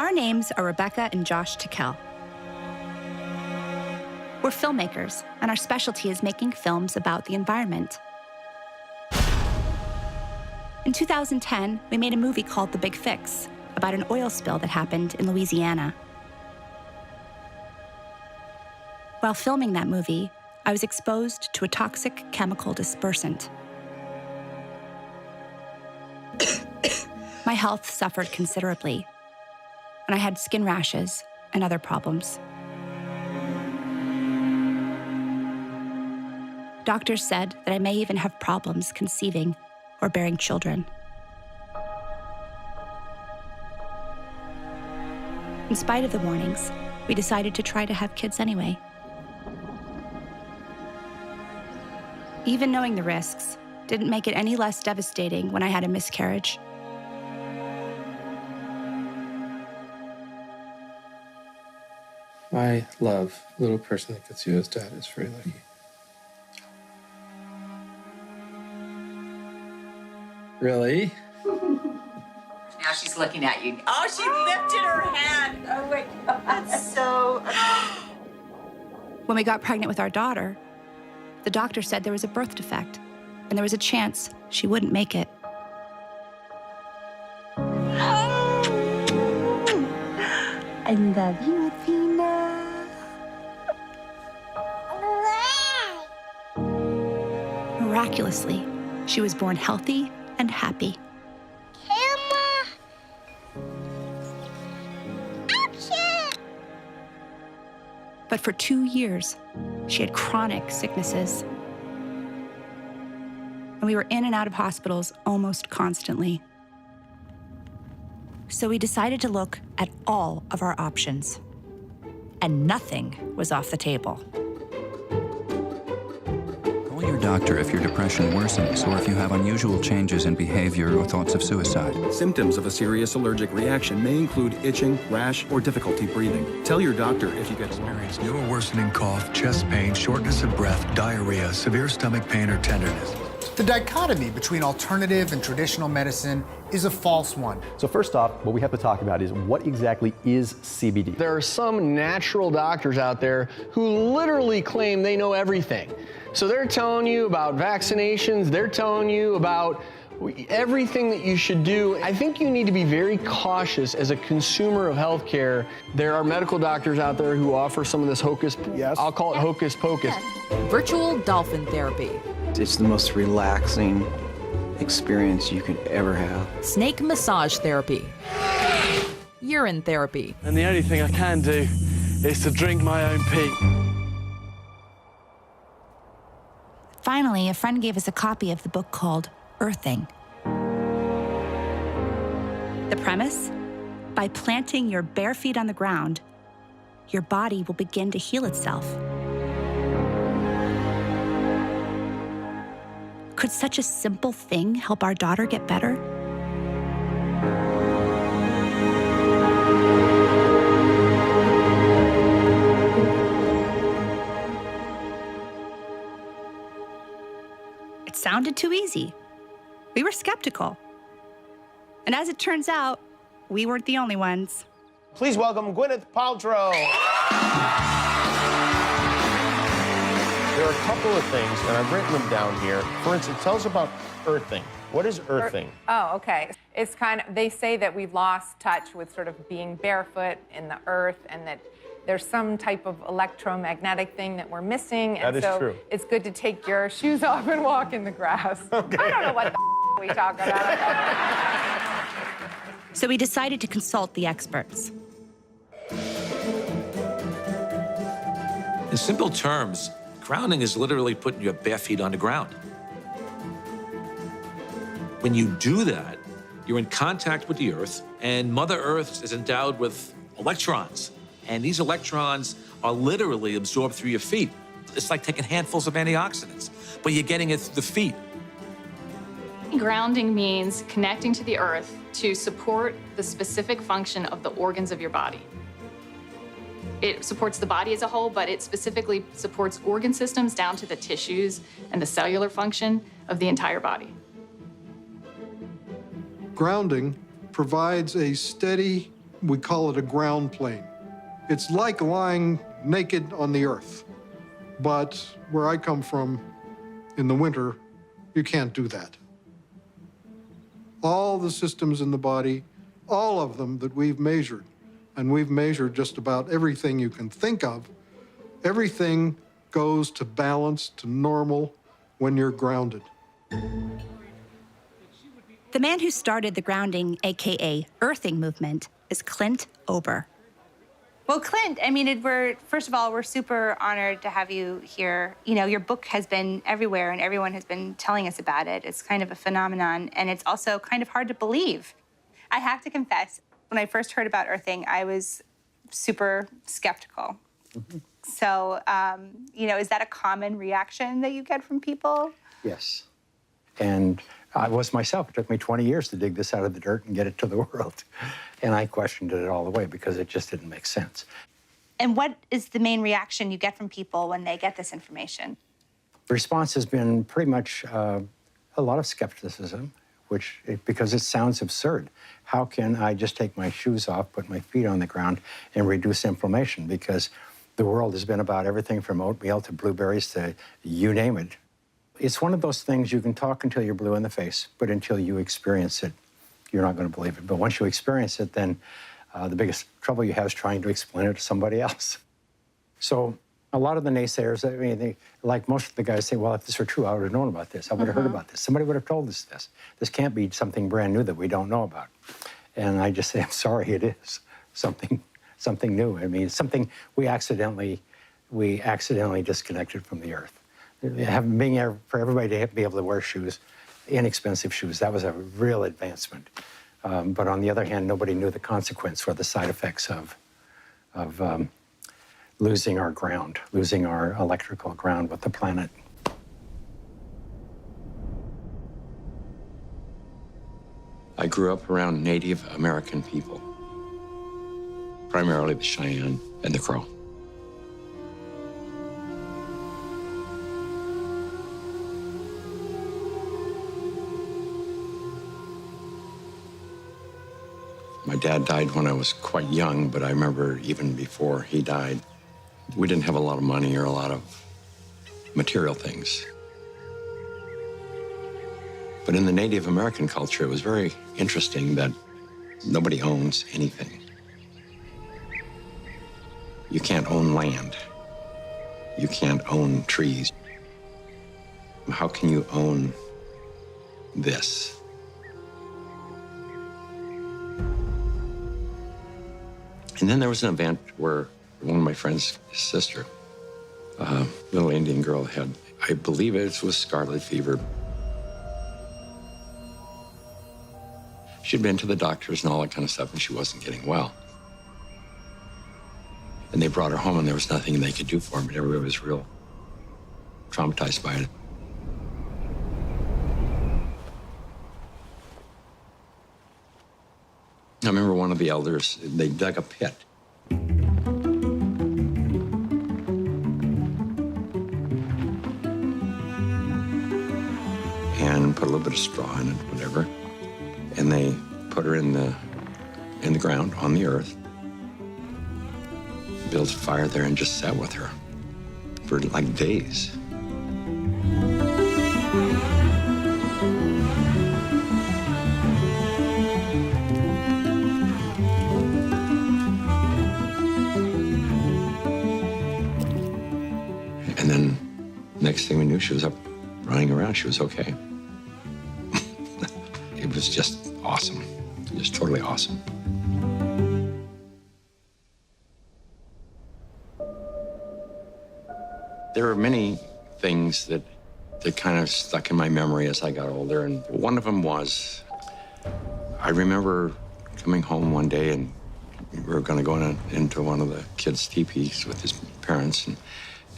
Our names are Rebecca and Josh Tickell. We're filmmakers, and our specialty is making films about the environment. In 2010, we made a movie called The Big Fix about an oil spill that happened in Louisiana. While filming that movie, I was exposed to a toxic chemical dispersant. My health suffered considerably, and I had skin rashes and other problems. Doctors said that I may even have problems conceiving or bearing children. In spite of the warnings, we decided to try to have kids anyway. Even knowing the risks didn't make it any less devastating when I had a miscarriage. My love, little person that gets you as dad is very lucky. Really? Now she's looking at you. Oh, she lifted her hand. Oh my God. That's so... When we got pregnant with our daughter, the doctor said there was a birth defect, and there was a chance she wouldn't make it. I love you, Athena. Miraculously, she was born healthy and happy. But for 2 years, she had chronic sicknesses. And we were in and out of hospitals almost constantly. So we decided to look at all of our options. And nothing was off the table. Call your doctor if your depression worsens or if you have unusual changes in behavior or thoughts of suicide. Symptoms of a serious allergic reaction may include itching, rash, or difficulty breathing. Tell your doctor if you experience new or worsening cough, chest pain, shortness of breath, diarrhea, severe stomach pain, or tenderness. The dichotomy between alternative and traditional medicine is a false one. So first off, what we have to talk about is what exactly is CBD? There are some natural doctors out there who literally claim they know everything. So they're telling you about vaccinations, they're telling you about everything that you should do. I think you need to be very cautious as a consumer of healthcare. There are medical doctors out there who offer some of this hocus, I'll call it hocus pocus. Virtual dolphin therapy. It's the most relaxing experience you could ever have. Snake massage therapy. Urine therapy. And the only thing I can do is to drink my own pee. Finally, a friend gave us a copy of the book called Earthing. The premise? By planting your bare feet on the ground, your body will begin to heal itself. Could such a simple thing help our daughter get better? It sounded too easy. We were skeptical. And as it turns out, we weren't the only ones. Please welcome Gwyneth Paltrow. There are a couple of things, and I've written them down here. For instance, tell us about earthing. What is earthing? Oh, okay. It's kind of, they say that we've lost touch with sort of being barefoot in the earth, and that there's some type of electromagnetic thing that we're missing. And that is true. It's good to take your shoes off and walk in the grass. Okay. I don't know what the we talk about. So we decided to consult the experts. In simple terms, grounding is literally putting your bare feet on the ground. When you do that, you're in contact with the Earth, and Mother Earth is endowed with electrons. And these electrons are literally absorbed through your feet. It's like taking handfuls of antioxidants, but you're getting it through the feet. Grounding means connecting to the earth to support the specific function of the organs of your body. It supports the body as a whole, but it specifically supports organ systems down to the tissues and the cellular function of the entire body. Grounding provides a steady We call it a ground plane. It's like lying naked on the earth. But where I come from, in the winter, you can't do that. All the systems in the body, all of them that we've measured, and we've measured just about everything you can think of, everything goes to balance, to normal, when you're grounded. The man who started the grounding, AKA earthing movement, is Clint Ober. Well, Clint, I mean, first of all, we're super honored to have you here. You know, your book has been everywhere and everyone has been telling us about it. It's kind of a phenomenon, and it's also kind of hard to believe. I have to confess, when I first heard about earthing, I was super skeptical. Mm-hmm. So, you know, is that a common reaction that you get from people? Yes. And I was myself. It took me 20 years to dig this out of the dirt and get it to the world. And I questioned it all the way because it just didn't make sense. And what is the main reaction you get from people when they get this information? The response has been pretty much a lot of skepticism, because it sounds absurd. How can I just take my shoes off, put my feet on the ground, and reduce inflammation? Because the world has been about everything from oatmeal to blueberries to you name it. It's one of those things you can talk until you're blue in the face, but until you experience it, you're not going to believe it. But once you experience it, then the biggest trouble you have is trying to explain it to somebody else. So a lot of the naysayers, I mean, like most of the guys say, well, if this were true, I would have known about this. I would have heard about this. Somebody would have told us this. This can't be something brand new that we don't know about. And I just say, I'm sorry, it is something new. I mean, it's something we accidentally disconnected from the earth. For everybody to be able to wear shoes, inexpensive shoes, that was a real advancement. But on the other hand, nobody knew the consequence or the side effects of losing our ground, losing our electrical ground with the planet. I grew up around Native American people, primarily the Cheyenne and the Crow. My dad died when I was quite young, but I remember even before he died, we didn't have a lot of money or a lot of material things. But in the Native American culture, it was very interesting that nobody owns anything. You can't own land. You can't own trees. How can you own this? And then there was an event where one of my friend's sister, a little Indian girl, had, I believe it was scarlet fever. She'd been to the doctors and all that kind of stuff, and she wasn't getting well. And they brought her home, and there was nothing they could do for her, but everybody was real traumatized by it. I remember one of the elders, they dug a pit. And put a little bit of straw in it, whatever. And they put her in the ground, on the earth. Built a fire there and just sat with her for like days. And then next thing we knew, she was up running around. She was okay. It was just awesome, just totally awesome. There were many things that kind of stuck in my memory as I got older, and one of them was, I remember coming home one day, and we were going to go into one of the kids' teepees with his parents,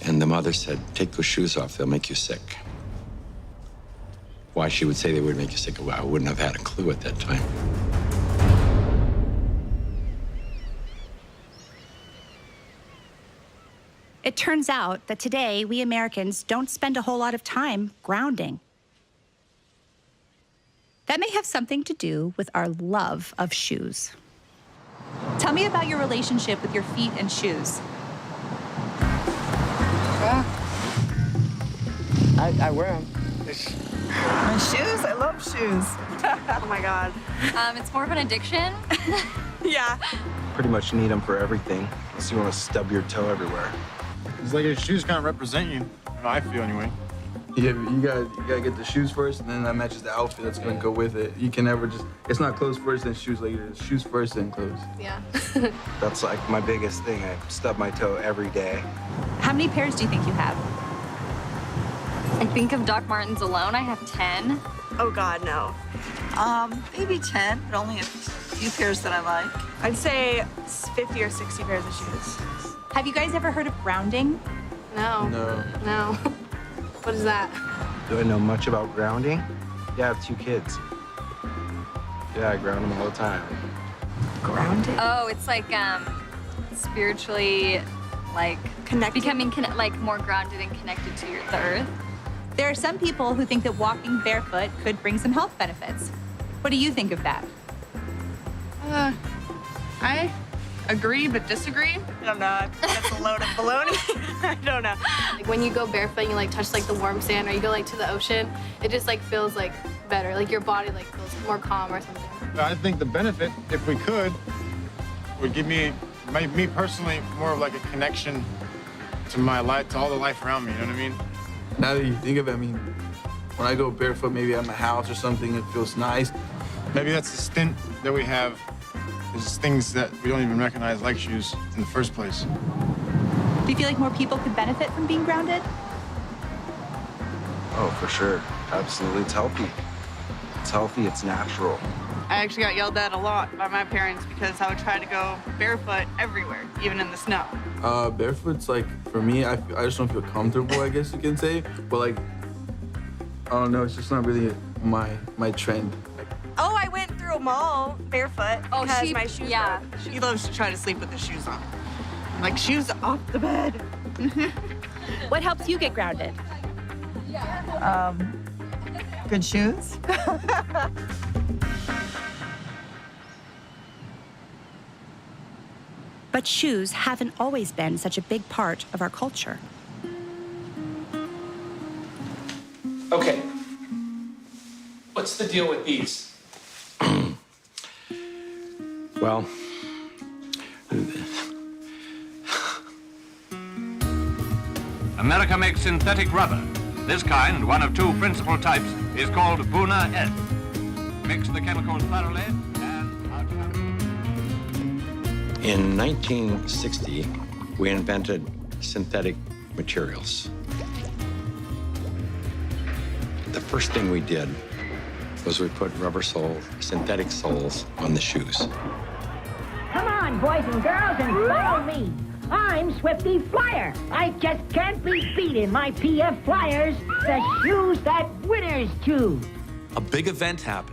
and the mother said, "Take those shoes off, they'll make you sick." Why she would say they would make you sick, well, I wouldn't have had a clue at that time. It turns out that today, we Americans don't spend a whole lot of time grounding. That may have something to do with our love of shoes. Tell me about your relationship with your feet and shoes. I wear them. My shoes? I love shoes. Oh my God. It's more of an addiction. Yeah. Pretty much need them for everything, unless you want to stub your toe everywhere. It's like your shoes kind of represent you. I feel anyway. Yeah, you gotta get the shoes first, and then that matches the outfit that's gonna go with it. You can never just, it's not clothes first, then shoes later. It's shoes first, then clothes. Yeah. That's like my biggest thing. I stub my toe every day. How many pairs do you think you have? I think of Doc Martens alone, I have 10. Oh God, no. Maybe 10, but only a few pairs that I like. I'd say 50 or 60 pairs of shoes. Have you guys ever heard of grounding? No. No. What is that? Do I know much about grounding? Yeah, I have 2 kids. Yeah, I ground them all the time. Grounding? Oh, it's like spiritually, like becoming like more grounded and connected to the earth. There are some people who think that walking barefoot could bring some health benefits. What do you think of that? I agree but disagree. I don't know. That's a load of baloney. I don't know. Like when you go barefoot and you like touch like the warm sand or you go like to the ocean, it just like feels like better. Like your body like feels more calm or something. I think the benefit, if we could, would give me personally, more of like a connection to my life, to all the life around me, you know what I mean? Now that you think of it, I mean, when I go barefoot, maybe at my house or something, it feels nice. Maybe that's the stint that we have, is things that we don't even recognize like shoes in the first place. Do you feel like more people could benefit from being grounded? Oh, for sure. Absolutely. It's healthy. It's healthy. It's natural. I actually got yelled at a lot by my parents because I would try to go barefoot everywhere, even in the snow. Barefoot's like, for me, I just don't feel comfortable, I guess you can say. But like, I don't know, it's just not really my trend. Oh, I went through a mall barefoot because my shoes yeah. broke. She loves to try to sleep with the shoes on. Like, shoes off the bed. What helps you get grounded? Good shoes. But shoes haven't always been such a big part of our culture. Okay. What's the deal with these? Well, America makes synthetic rubber. This kind, one of 2 principal types, is called Buna S. Mix the chemical thoroughly in 1960, we invented synthetic materials. The first thing we did was we put rubber soles, synthetic soles on the shoes. Come on, boys and girls, and follow me. I'm Swifty Flyer. I just can't be beat in my PF Flyers, the shoes that winners choose. A big event happened.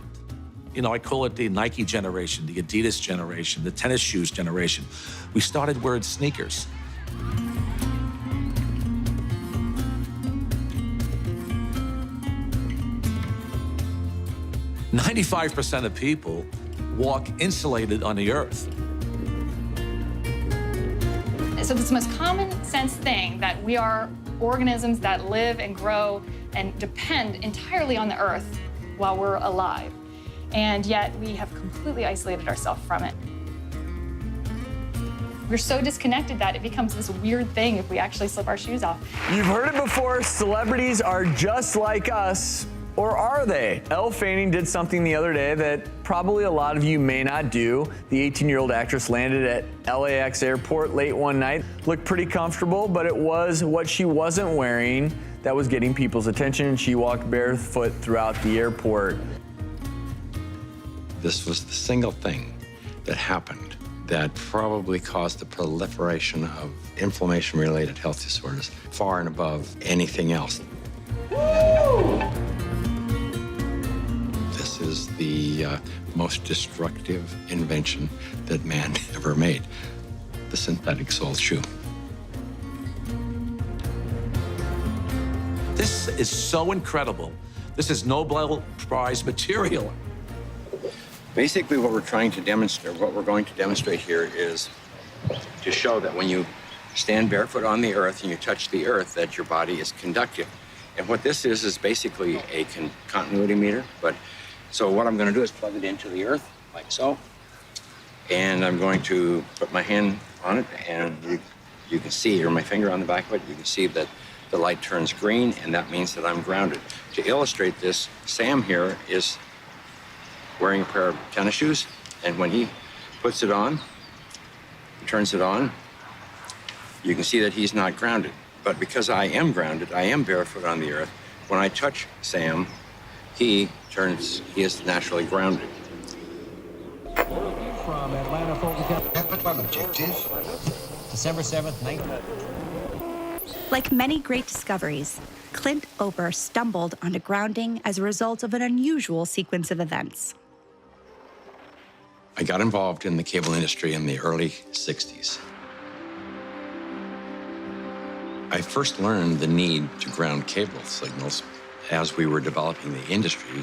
You know, I call it the Nike generation, the Adidas generation, the tennis shoes generation. We started wearing sneakers. "95% of people walk insulated on the earth." So it's the most common sense thing that we are organisms that live and grow and depend entirely on the earth while we're alive. And yet we have completely isolated ourselves from it. We're so disconnected that it becomes this weird thing if we actually slip our shoes off. You've heard it before, celebrities are just like us. Or are they? Elle Fanning did something the other day that probably a lot of you may not do. The 18-year-old actress landed at LAX airport late one night. Looked pretty comfortable, but it was what she wasn't wearing that was getting people's attention. She walked barefoot throughout the airport. This was the single thing that happened that probably caused the proliferation of inflammation-related health disorders far and above anything else. This is the most destructive invention that man ever made, the synthetic sole shoe. This is so incredible. This is Nobel Prize material. Basically, what we're trying to demonstrate, what we're going to demonstrate here is to show that when you stand barefoot on the earth and you touch the earth, that your body is conductive. And what this is basically a continuity meter. So what I'm going to do is plug it into the earth, like so. And I'm going to put my hand on it, and you can see, or my finger on the back of it, you can see that the light turns green, and that means that I'm grounded. To illustrate this, Sam here is wearing a pair of tennis shoes, and when he puts it on, turns it on, you can see that he's not grounded. But because I am grounded, I am barefoot on the earth, when I touch Sam, he is naturally grounded. From Atlanta, Fulton objective, December 7th, 19... Like many great discoveries, Clint Ober stumbled onto grounding as a result of an unusual sequence of events. I got involved in the cable industry in the early 60s. I first learned the need to ground cable signals as we were developing the industry.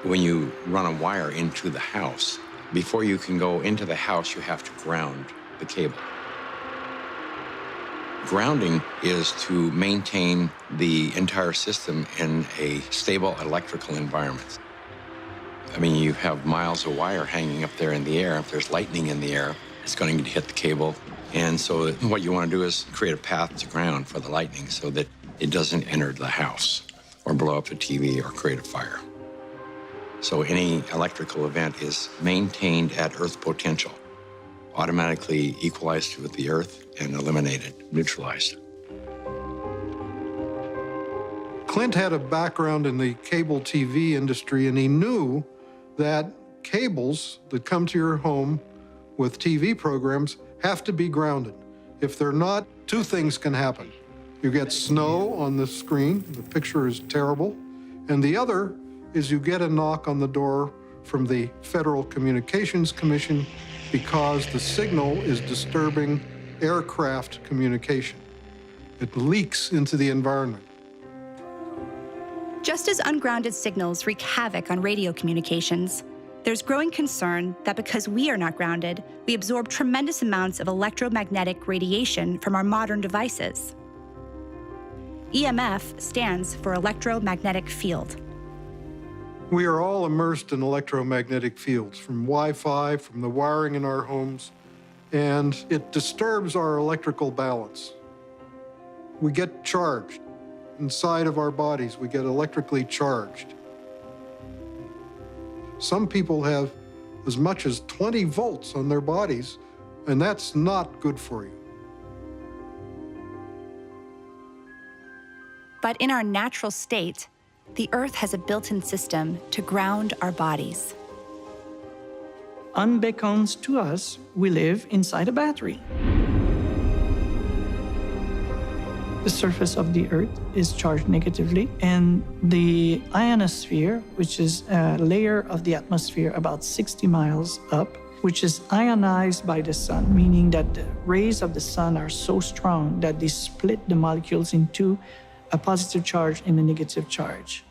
When you run a wire into the house, before you can go into the house, you have to ground the cable. Grounding is to maintain the entire system in a stable electrical environment. I mean, you have miles of wire hanging up there in the air. If there's lightning in the air, it's going to hit the cable. And so what you want to do is create a path to ground for the lightning so that it doesn't enter the house or blow up the TV or create a fire. So any electrical event is maintained at earth potential, automatically equalized with the earth and eliminated, neutralized. Clint had a background in the cable TV industry, and he knew that cables that come to your home with TV programs have to be grounded. If they're not, two things can happen. You get snow on the screen, the picture is terrible, and the other is you get a knock on the door from the Federal Communications Commission because the signal is disturbing aircraft communication. It leaks into the environment. Just as ungrounded signals wreak havoc on radio communications, there's growing concern that because we are not grounded, we absorb tremendous amounts of electromagnetic radiation from our modern devices. EMF stands for electromagnetic field. We are all immersed in electromagnetic fields, from Wi-Fi, from the wiring in our homes, and it disturbs our electrical balance. We get charged. Inside of our bodies, we get electrically charged. Some people have as much as 20 volts on their bodies, and that's not good for you. But in our natural state, the Earth has a built-in system to ground our bodies. Unbeknownst to us, we live inside a battery. The surface of the Earth is charged negatively, and the ionosphere, which is a layer of the atmosphere about 60 miles up, which is ionized by the sun, meaning that the rays of the sun are so strong that they split the molecules into a positive charge and a negative charge.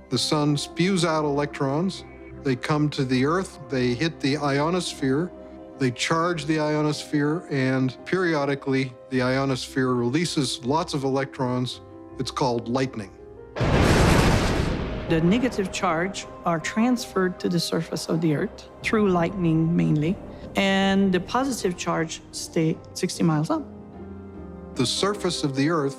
The sun spews out electrons. They come to the Earth, they hit the ionosphere, they charge the ionosphere, and periodically the ionosphere releases lots of electrons. It's called lightning. The negative charge are transferred to the surface of the Earth through lightning mainly, and the positive charge stay 60 miles up. The surface of the Earth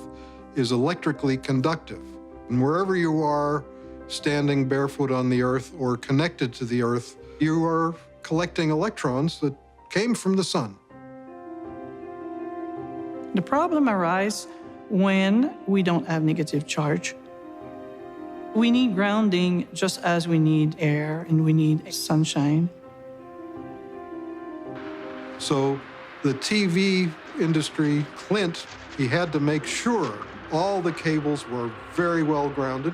is electrically conductive, and wherever you are, standing barefoot on the Earth or connected to the Earth, you are collecting electrons that came from the sun. The problem arises when we don't have negative charge. We need grounding just as we need air and we need sunshine. So the TV industry, Clint, he had to make sure all the cables were very well grounded.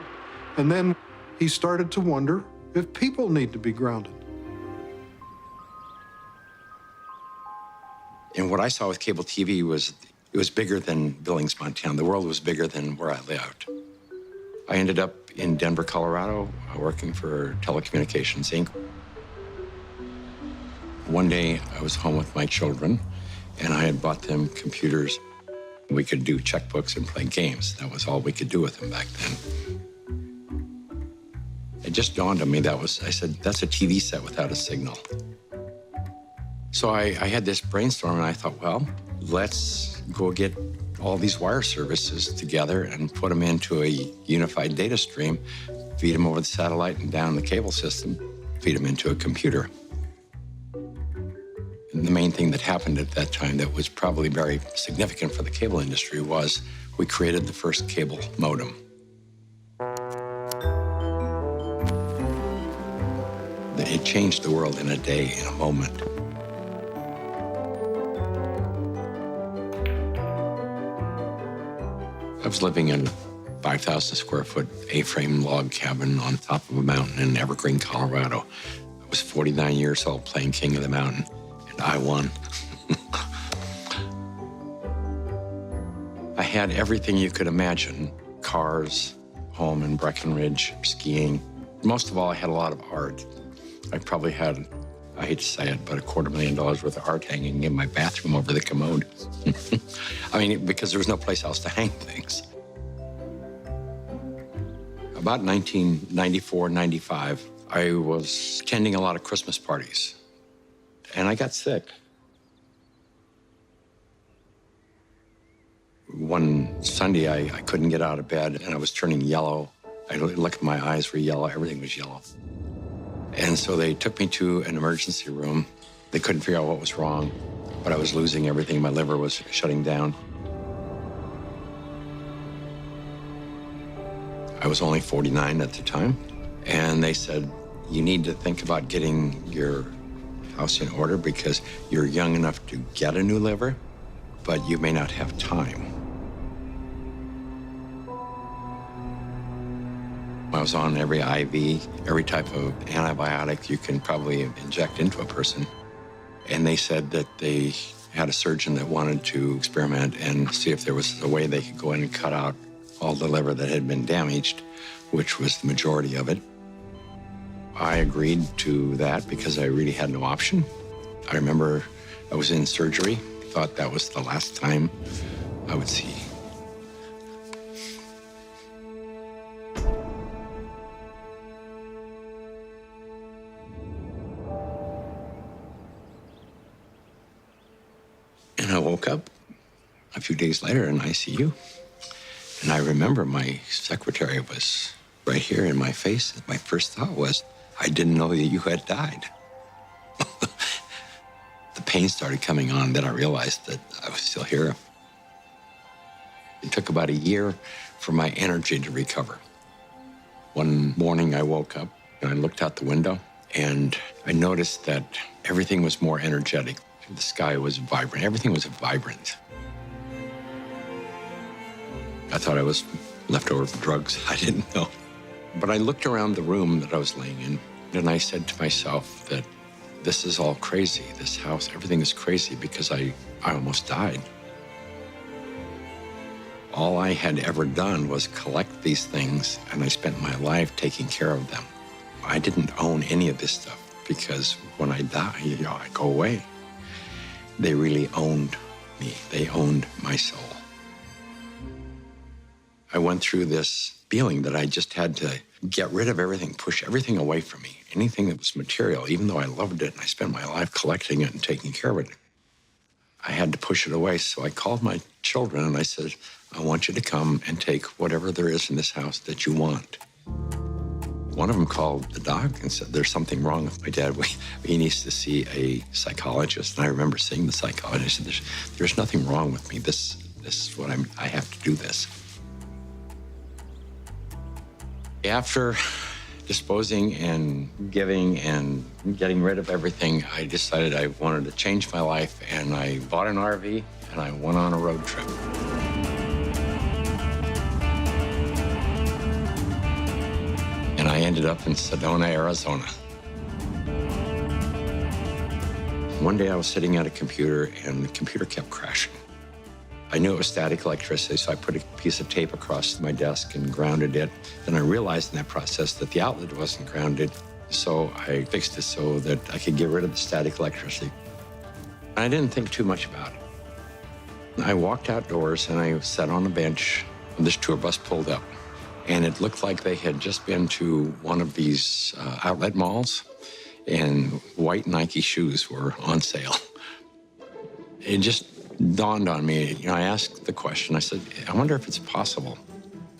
And then he started to wonder if people need to be grounded. And what I saw with cable TV was, it was bigger than Billings, Montana. The world was bigger than where I lived. I ended up in Denver, Colorado, working for Telecommunications Inc. One day, I was home with my children, and I had bought them computers. We could do checkbooks and play games. That was all we could do with them back then. It just dawned on me I said, that's a TV set without a signal. So I had this brainstorm, and I thought, well, let's go get all these wire services together and put them into a unified data stream, feed them over the satellite and down the cable system, feed them into a computer. And the main thing that happened at that time that was probably very significant for the cable industry was we created the first cable modem. It changed the world in a day, in a moment. I was living in a 5,000 square foot A-frame log cabin on top of a mountain in Evergreen, Colorado. I was 49 years old playing King of the Mountain, and I won. I had everything you could imagine: cars, home in Breckenridge, skiing. Most of all, I had a lot of art. I probably had, I hate to say it, but $250,000 worth of art hanging in my bathroom over the commode. I mean, because there was no place else to hang things. About 1994, 95, I was attending a lot of Christmas parties, and I got sick. One Sunday, I couldn't get out of bed, and I was turning yellow. I looked at my eyes were yellow, everything was yellow. And so they took me to an emergency room. They couldn't figure out what was wrong, but I was losing everything. My liver was shutting down. I was only 49 at the time, and they said, you need to think about getting your house in order because you're young enough to get a new liver, but you may not have time. I was on every IV, every type of antibiotic you can probably inject into a person. And they said that they had a surgeon that wanted to experiment and see if there was a way they could go in and cut out all the liver that had been damaged, which was the majority of it. I agreed to that because I really had no option. I remember I was in surgery, thought that was the last time I would see. And I woke up a few days later in ICU. And I remember my secretary was right here in my face. My first thought was, I didn't know that you had died. The pain started coming on, then I realized that I was still here. It took about a year for my energy to recover. One morning I woke up and I looked out the window and I noticed that everything was more energetic. The sky was vibrant. Everything was vibrant. I thought I was left over from drugs. I didn't know. But I looked around the room that I was laying in, and I said to myself that this is all crazy. This house, everything is crazy because I almost died. All I had ever done was collect these things, and I spent my life taking care of them. I didn't own any of this stuff because when I die, I go away. They really owned me. They owned my soul. I went through this feeling that I just had to get rid of everything, push everything away from me. Anything that was material, even though I loved it and I spent my life collecting it and taking care of it, I had to push it away. So I called my children and I said, I want you to come and take whatever there is in this house that you want. One of them called the doc and said, there's something wrong with my dad. He needs to see a psychologist. And I remember seeing the psychologist and said, there's nothing wrong with me. This is what I have to do this. After disposing and giving and getting rid of everything, I decided I wanted to change my life, and I bought an RV and I went on a road trip. And I ended up in Sedona, Arizona. One day I was sitting at a computer and the computer kept crashing. I knew it was static electricity, so I put a piece of tape across my desk and grounded it. Then I realized in that process that the outlet wasn't grounded, so I fixed it so that I could get rid of the static electricity. I didn't think too much about it. I walked outdoors and I sat on a bench. This tour bus pulled up, and it looked like they had just been to one of these outlet malls, and white Nike shoes were on sale. It just dawned on me, I asked the question, I said, I wonder if it's possible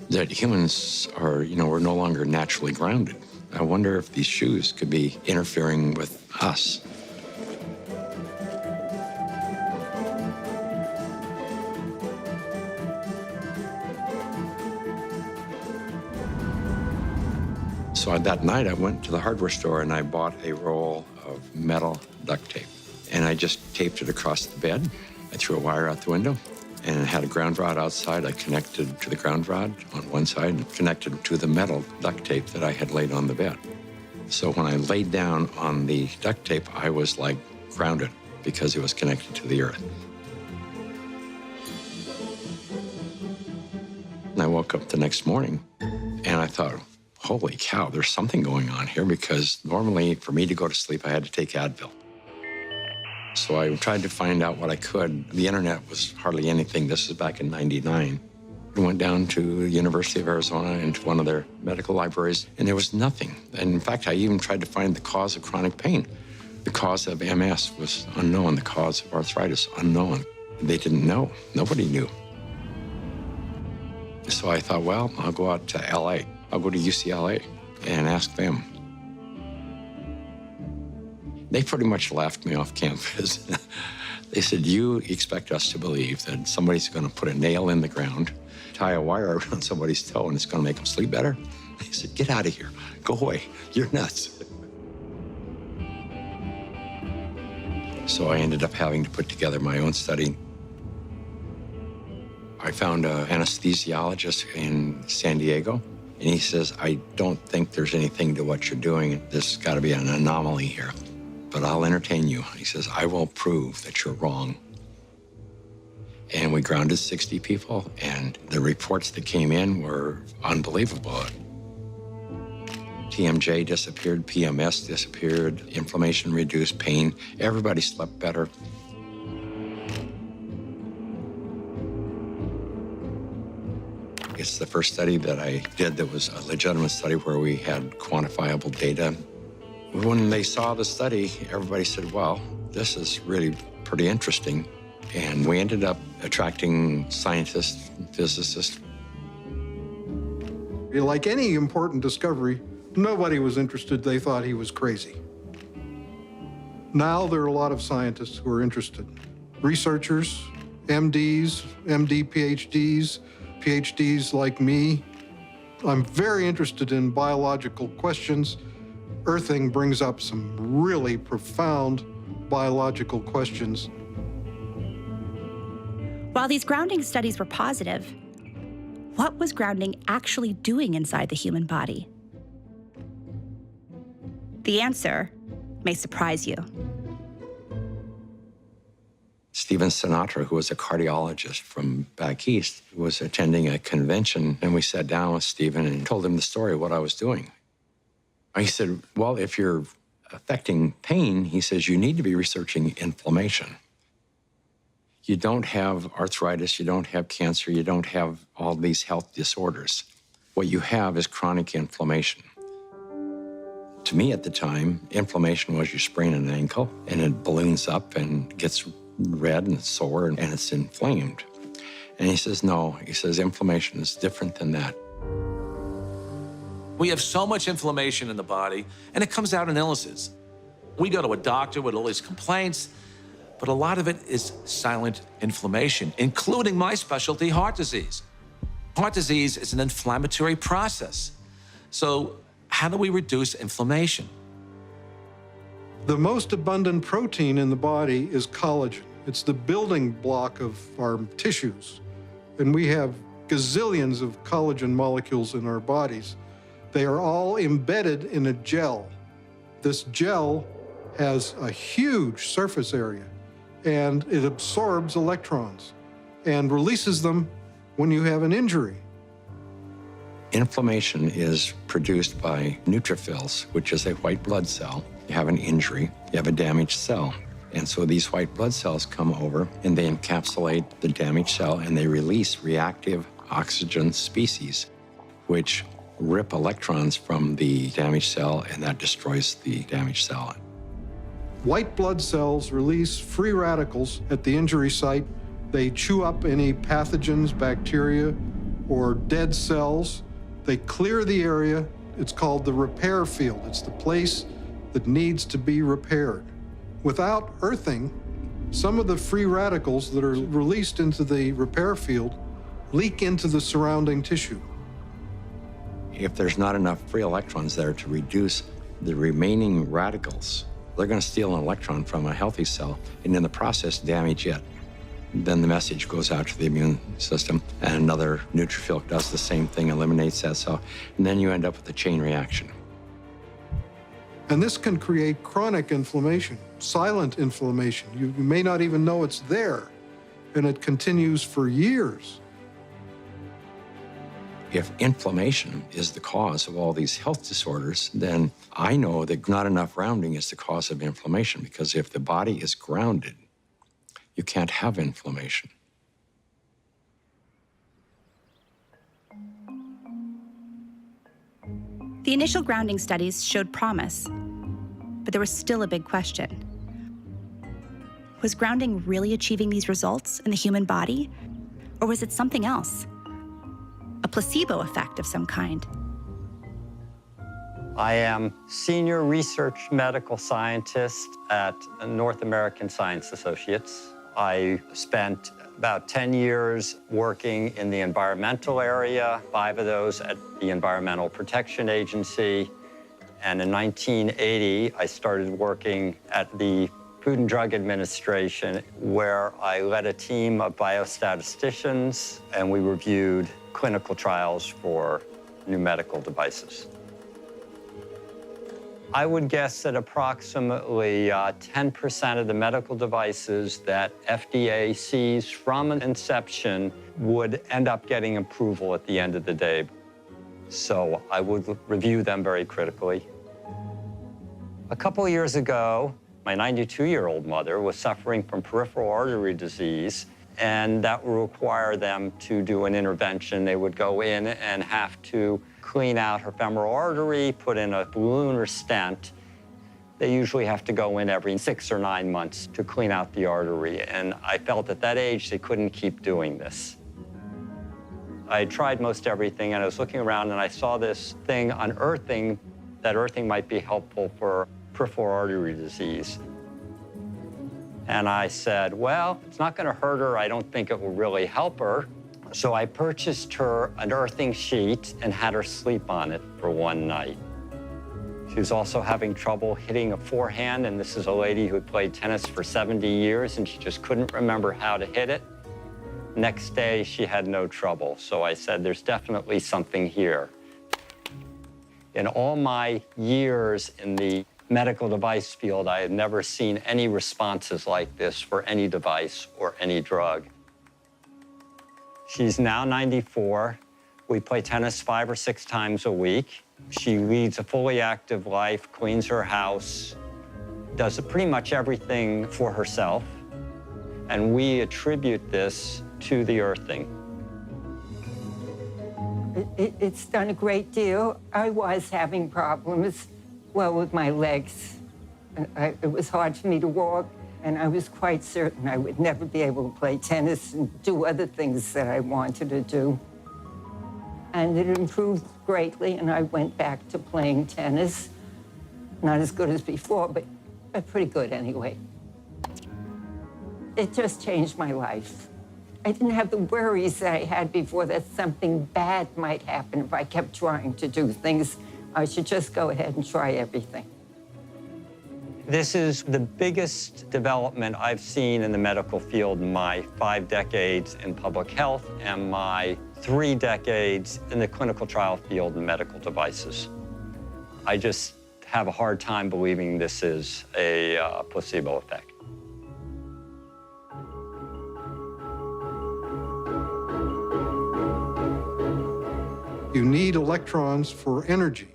that humans are, we're no longer naturally grounded. I wonder if these shoes could be interfering with us. So that night I went to the hardware store and I bought a roll of metal duct tape. And I just taped it across the bed. I threw a wire out the window and it had a ground rod outside. I connected to the ground rod on one side and connected to the metal duct tape that I had laid on the bed. So when I laid down on the duct tape, I was like grounded because it was connected to the earth. And I woke up the next morning and I thought, holy cow, there's something going on here, because normally for me to go to sleep, I had to take Advil. So I tried to find out what I could. The internet was hardly anything. This was back in '99. I went down to the University of Arizona into one of their medical libraries, and there was nothing. And in fact, I even tried to find the cause of chronic pain. The cause of MS was unknown. The cause of arthritis, unknown. They didn't know. Nobody knew. So I thought, well, I'll go out to LA. I'll go to UCLA and ask them. They pretty much laughed me off campus. They said, you expect us to believe that somebody's going to put a nail in the ground, tie a wire around somebody's toe, and it's going to make them sleep better? They said, get out of here. Go away. You're nuts. So I ended up having to put together my own study. I found an anesthesiologist in San Diego, and he says, I don't think there's anything to what you're doing. There's got to be an anomaly here. But I'll entertain you. He says, I will prove that you're wrong. And we grounded 60 people, and the reports that came in were unbelievable. TMJ disappeared, PMS disappeared, inflammation reduced, pain. Everybody slept better. It's the first study that I did that was a legitimate study where we had quantifiable data. When they saw the study, everybody said, well, this is really pretty interesting. And we ended up attracting scientists, physicists. Like any important discovery, nobody was interested. They thought he was crazy. Now there are a lot of scientists who are interested. Researchers, MDs, MD PhDs, PhDs like me. I'm very interested in biological questions. Earthing brings up some really profound biological questions. While these grounding studies were positive, what was grounding actually doing inside the human body? The answer may surprise you. Stephen Sinatra, who was a cardiologist from back east, was attending a convention, and we sat down with Stephen and told him the story of what I was doing. He said, well, if you're affecting pain, he says, you need to be researching inflammation. You don't have arthritis, you don't have cancer, you don't have all these health disorders. What you have is chronic inflammation. To me at the time, inflammation was you sprain an ankle and it balloons up and gets red and it's sore and it's inflamed. And he says, no, he says, inflammation is different than that. We have so much inflammation in the body, and it comes out in illnesses. We go to a doctor with all these complaints, but a lot of it is silent inflammation, including my specialty, heart disease. Heart disease is an inflammatory process. So how do we reduce inflammation? The most abundant protein in the body is collagen. It's the building block of our tissues. And we have gazillions of collagen molecules in our bodies. They are all embedded in a gel. This gel has a huge surface area, and it absorbs electrons. and releases them when you have an injury. Inflammation is produced by neutrophils, which is a white blood cell. You have an injury, you have a damaged cell. And so these white blood cells come over and they encapsulate the damaged cell and they release reactive oxygen species, which rip electrons from the damaged cell, and that destroys the damaged cell. White blood cells release free radicals at the injury site. They chew up any pathogens, bacteria, or dead cells. They clear the area. It's called the repair field. It's the place that needs to be repaired. Without earthing, some of the free radicals that are released into the repair field leak into the surrounding tissue. If there's not enough free electrons there to reduce the remaining radicals, they're going to steal an electron from a healthy cell and in the process damage it. Then the message goes out to the immune system and another neutrophil does the same thing, eliminates that cell, and then you end up with a chain reaction. And this can create chronic inflammation, silent inflammation. You may not even know it's there, and it continues for years. If inflammation is the cause of all these health disorders, then I know that not enough grounding is the cause of inflammation, because if the body is grounded, you can't have inflammation. The initial grounding studies showed promise, but there was still a big question. Was grounding really achieving these results in the human body, or was it something else? A placebo effect of some kind? I am Senior Research Medical Scientist at North American Science Associates. I spent about 10 years working in the environmental area, 5 of those at the Environmental Protection Agency. And in 1980, I started working at the Food and Drug Administration, where I led a team of biostatisticians, and we reviewed clinical trials for new medical devices. I would guess that approximately 10% of the medical devices that FDA sees from inception would end up getting approval at the end of the day. So I would review them very critically. A couple of years ago, my 92-year-old mother was suffering from peripheral artery disease, and that would require them to do an intervention. They would go in and have to clean out her femoral artery, put in a balloon or stent. They usually have to go in every 6 or 9 months to clean out the artery. And I felt at that age they couldn't keep doing this. I had tried most everything, and I was looking around and I saw this thing on earthing, that earthing might be helpful for peripheral artery disease. And I said, well, it's not gonna hurt her. I don't think it will really help her. So I purchased her an earthing sheet and had her sleep on it for one night. She was also having trouble hitting a forehand, and this is a lady who had played tennis for 70 years, and she just couldn't remember how to hit it. Next day, she had no trouble. So I said, there's definitely something here. In all my years in the medical device field, I had never seen any responses like this for any device or any drug. She's now 94. We play tennis 5 or 6 times a week. She leads a fully active life, cleans her house, does pretty much everything for herself. And we attribute this to the earthing. It's done a great deal. I was having problems, well, with my legs. It was hard for me to walk. And I was quite certain I would never be able to play tennis and do other things that I wanted to do. And it improved greatly, and I went back to playing tennis. Not as good as before, but pretty good anyway. It just changed my life. I didn't have the worries that I had before that something bad might happen if I kept trying to do things. I should just go ahead and try everything. This is the biggest development I've seen in the medical field in my 5 decades in public health and my 3 decades in the clinical trial field in medical devices. I just have a hard time believing this is a placebo effect. You need electrons for energy.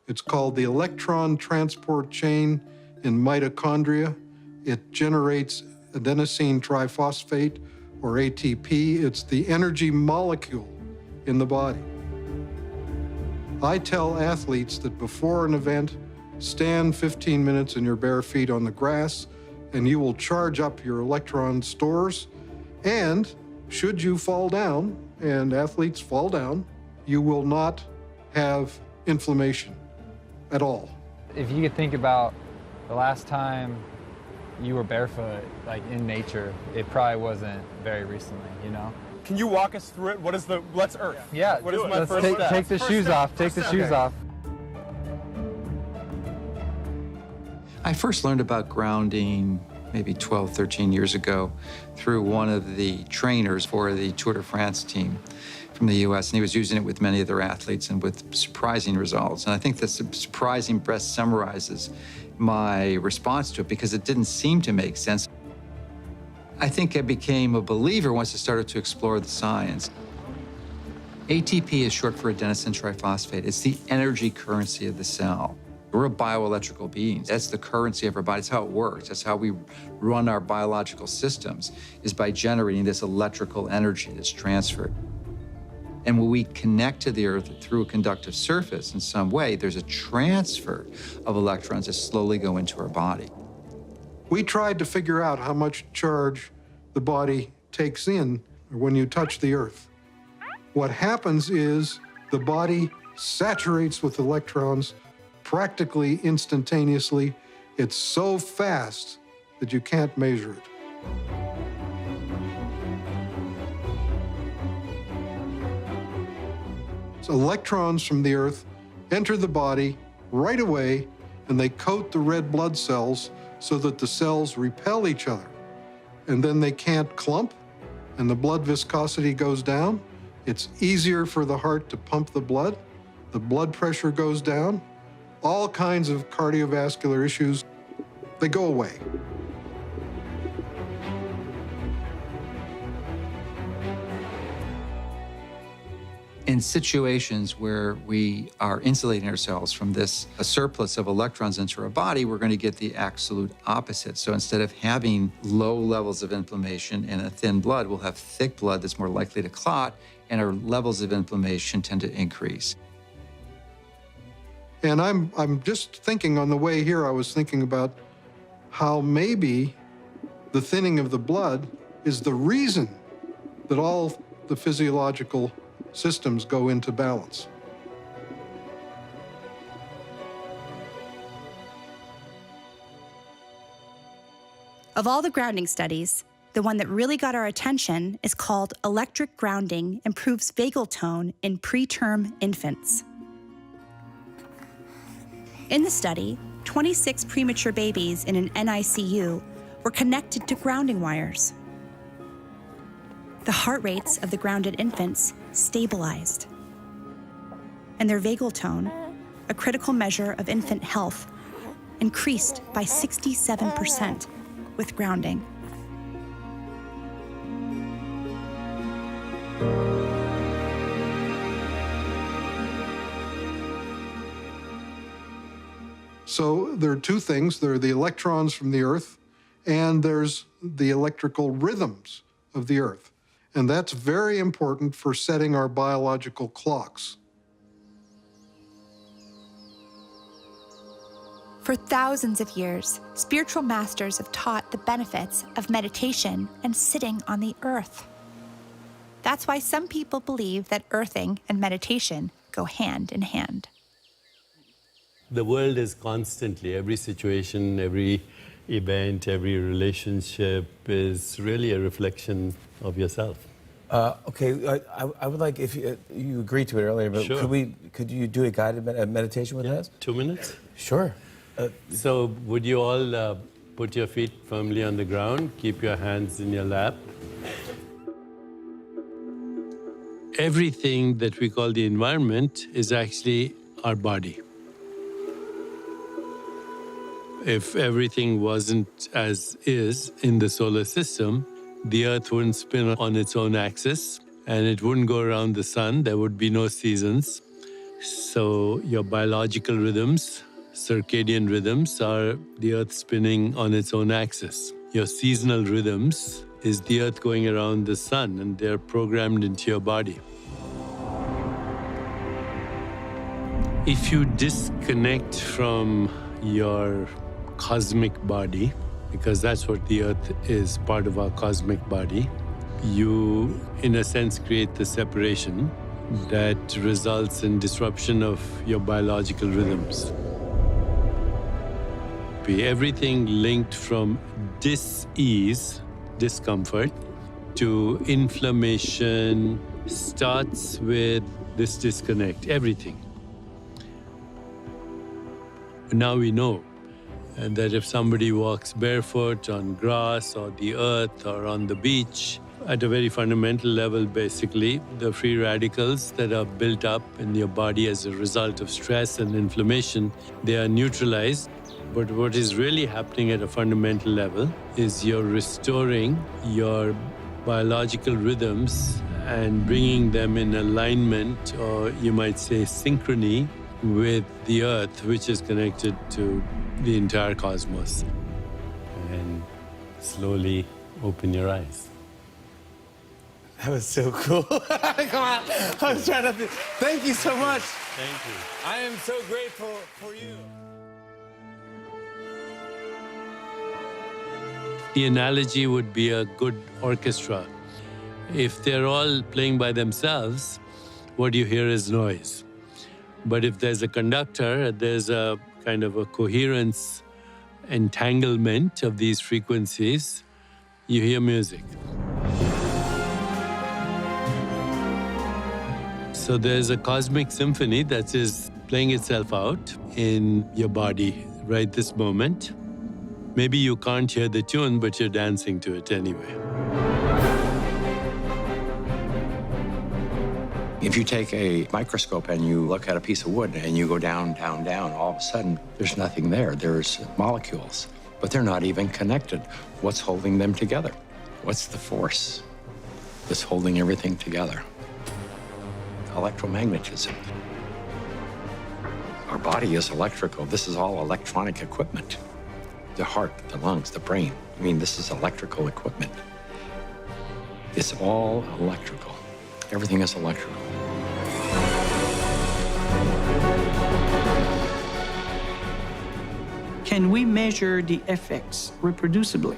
It's called the electron transport chain in mitochondria. It generates adenosine triphosphate, or ATP. It's the energy molecule in the body. I tell athletes that before an event, stand 15 minutes in your bare feet on the grass, and you will charge up your electron stores. And should you fall down, and athletes fall down, you will not have inflammation at all. If you could think about the last time you were barefoot, like in nature, it probably wasn't very recently, you know? Can you walk us through it? What is the, let's Earth. Yeah, what is my let's first step? take the shoes off, take the shoes off. I first learned about grounding maybe 12, 13 years ago through one of the trainers for the Tour de France team from the US, and he was using it with many of their athletes and with surprising results. And I think this surprising best summarizes my response to it because it didn't seem to make sense. I think I became a believer once I started to explore the science. ATP is short for adenosine triphosphate. It's the energy currency of the cell. We're a bioelectrical being. That's the currency of our body. That's how it works. That's how we run our biological systems, is by generating this electrical energy that's transferred. And when we connect to the Earth through a conductive surface in some way, there's a transfer of electrons that slowly go into our body. We tried to figure out how much charge the body takes in when you touch the Earth. What happens is the body saturates with electrons practically instantaneously. It's so fast that you can't measure it. So electrons from the Earth enter the body right away, and they coat the red blood cells so that the cells repel each other. And then they can't clump, and the blood viscosity goes down. It's easier for the heart to pump the blood pressure goes down. All kinds of cardiovascular issues, they go away. In situations where we are insulating ourselves from this a surplus of electrons into our body, we're going to get the absolute opposite. So instead of having low levels of inflammation and a thin blood, we'll have thick blood that's more likely to clot, and our levels of inflammation tend to increase. And I'm just thinking on the way here, I was thinking about how maybe the thinning of the blood is the reason that all the physiological systems go into balance. Of all the grounding studies, the one that really got our attention is called Electric Grounding Improves Vagal Tone in Preterm Infants. In the study, 26 premature babies in an NICU were connected to grounding wires. The heart rates of the grounded infants stabilized, and their vagal tone, a critical measure of infant health, increased by 67% with grounding. So there are two things. There are the electrons from the Earth, and there's the electrical rhythms of the Earth. And that's very important for setting our biological clocks. For thousands of years, spiritual masters have taught the benefits of meditation and sitting on the earth. That's why some people believe that earthing and meditation go hand in hand. The world is constantly, every situation, every event, every relationship is really a reflection of yourself. Okay, I would like, if you agreed to it earlier, but Sure. could you do a guided meditation with us? 2 minutes? Sure. So would you all put your feet firmly on the ground, keep your hands in your lap. Everything that we call the environment is actually our body. If everything wasn't as is in the solar system, the Earth wouldn't spin on its own axis, and it wouldn't go around the sun. There would be no seasons. So your biological rhythms, circadian rhythms, are the Earth spinning on its own axis. Your seasonal rhythms is the Earth going around the sun, and they're programmed into your body. If you disconnect from your cosmic body, because that's what the Earth is, part of our cosmic body, you, in a sense, create the separation that results in disruption of your biological rhythms. Everything linked from dis-ease, discomfort, to inflammation starts with this disconnect, everything. Now we know that if somebody walks barefoot on grass or the earth or on the beach, at a very fundamental level, basically, the free radicals that are built up in your body as a result of stress and inflammation, they are neutralized. But what is really happening at a fundamental level is you're restoring your biological rhythms and bringing them in alignment, or you might say synchrony, with the Earth, which is connected to the entire cosmos. And slowly open your eyes. That was so cool. Come on. I was trying to. Thank you so much. Thank you. I am so grateful for you. The analogy would be a good orchestra. If they're all playing by themselves, what you hear is noise. But if there's a conductor, there's a kind of a coherence, entanglement of these frequencies, you hear music. So there's a cosmic symphony that is playing itself out in your body right this moment. Maybe you can't hear the tune, but you're dancing to it anyway. If you take a microscope and you look at a piece of wood and you go down, down, down, all of a sudden, there's nothing there. There's molecules, but they're not even connected. What's holding them together? What's the force that's holding everything together? Electromagnetism. Our body is electrical. This is all electronic equipment. The heart, the lungs, the brain. I mean, this is electrical equipment. It's all electrical. Everything is electrical. Can we measure the effects reproducibly?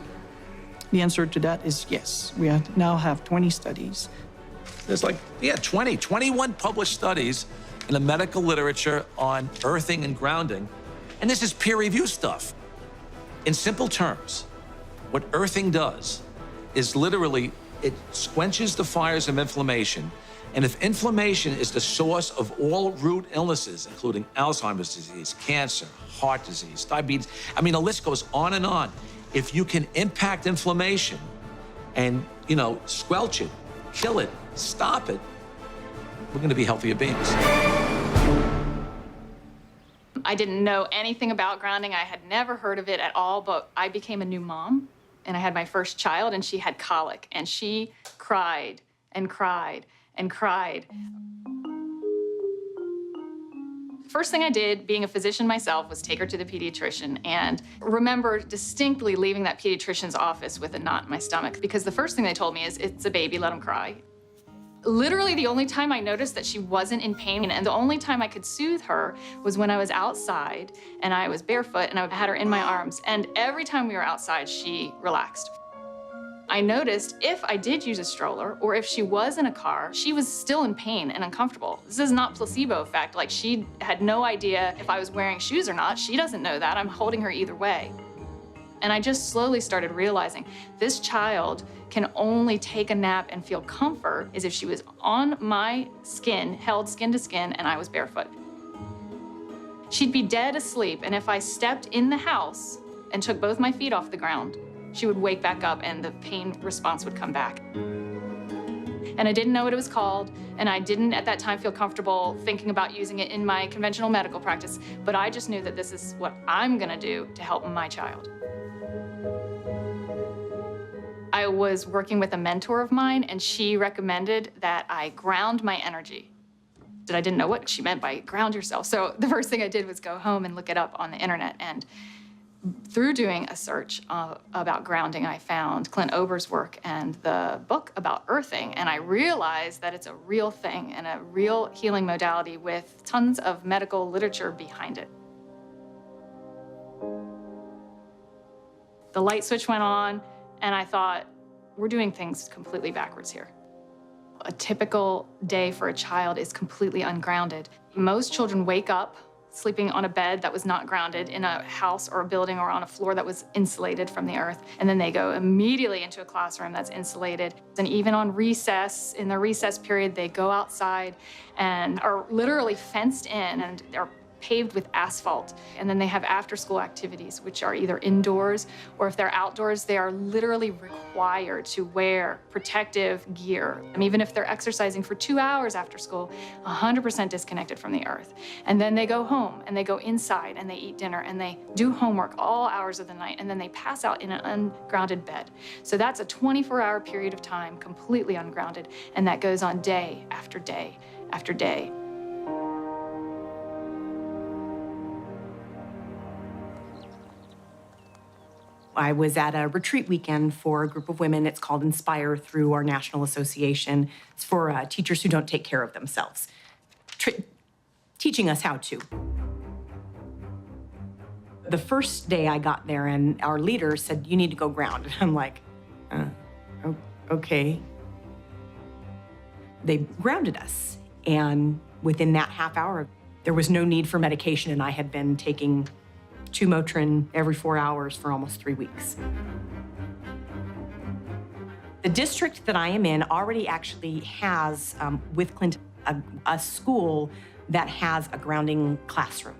The answer to that is yes. We now have 20 studies. There's 21 published studies in the medical literature on earthing and grounding. And this is peer-reviewed stuff. In simple terms, what earthing does is literally, it quenches the fires of inflammation. And if inflammation is the source of all root illnesses, including Alzheimer's disease, cancer, heart disease, diabetes, I mean, the list goes on and on. If you can impact inflammation and, squelch it, kill it, stop it, we're going to be healthier beings. I didn't know anything about grounding. I had never heard of it at all, but I became a new mom, and I had my first child, and she had colic, and she cried and cried and cried. First thing I did, being a physician myself, was take her to the pediatrician, and remember distinctly leaving that pediatrician's office with a knot in my stomach, because the first thing they told me is, it's a baby, let him cry. Literally the only time I noticed that she wasn't in pain, and the only time I could soothe her, was when I was outside and I was barefoot and I had her in my arms. And every time we were outside, she relaxed. I noticed if I did use a stroller or if she was in a car, she was still in pain and uncomfortable. This is not placebo effect. Like, she had no idea if I was wearing shoes or not. She doesn't know that. I'm holding her either way. And I just slowly started realizing this child can only take a nap and feel comfort is if she was on my skin, held skin to skin, and I was barefoot. She'd be dead asleep, and if I stepped in the house and took both my feet off the ground, she would wake back up and the pain response would come back. And I didn't know what it was called, and I didn't at that time feel comfortable thinking about using it in my conventional medical practice, but I just knew that this is what I'm gonna do to help my child. I was working with a mentor of mine, and she recommended that I ground my energy. I didn't know what she meant by ground yourself. So the first thing I did was go home and look it up on the internet. And through doing a search about grounding, I found Clint Ober's work and the book about earthing. And I realized that it's a real thing and a real healing modality with tons of medical literature behind it. The light switch went on, and I thought, we're doing things completely backwards here. A typical day for a child is completely ungrounded. Most children wake up sleeping on a bed that was not grounded in a house or a building or on a floor that was insulated from the earth. And then they go immediately into a classroom that's insulated. And even on recess, in the recess period, they go outside and are literally fenced in and are paved with asphalt. And then they have after-school activities, which are either indoors or if they're outdoors, they are literally required to wear protective gear. And even if they're exercising for 2 hours after school, 100% disconnected from the earth. And then they go home and they go inside and they eat dinner and they do homework all hours of the night, and then they pass out in an ungrounded bed. So that's a 24-hour period of time completely ungrounded, and that goes on day after day after day. I was at a retreat weekend for a group of women. It's called Inspire through our national association. It's for teachers who don't take care of themselves, teaching us how to. The first day I got there and our leader said, you need to go ground. And I'm like, okay. They grounded us. And within that half hour, there was no need for medication, and I had been taking 2 Motrin every 4 hours for almost 3 weeks. The district that I am in already actually has, with Clint, a school that has a grounding classroom.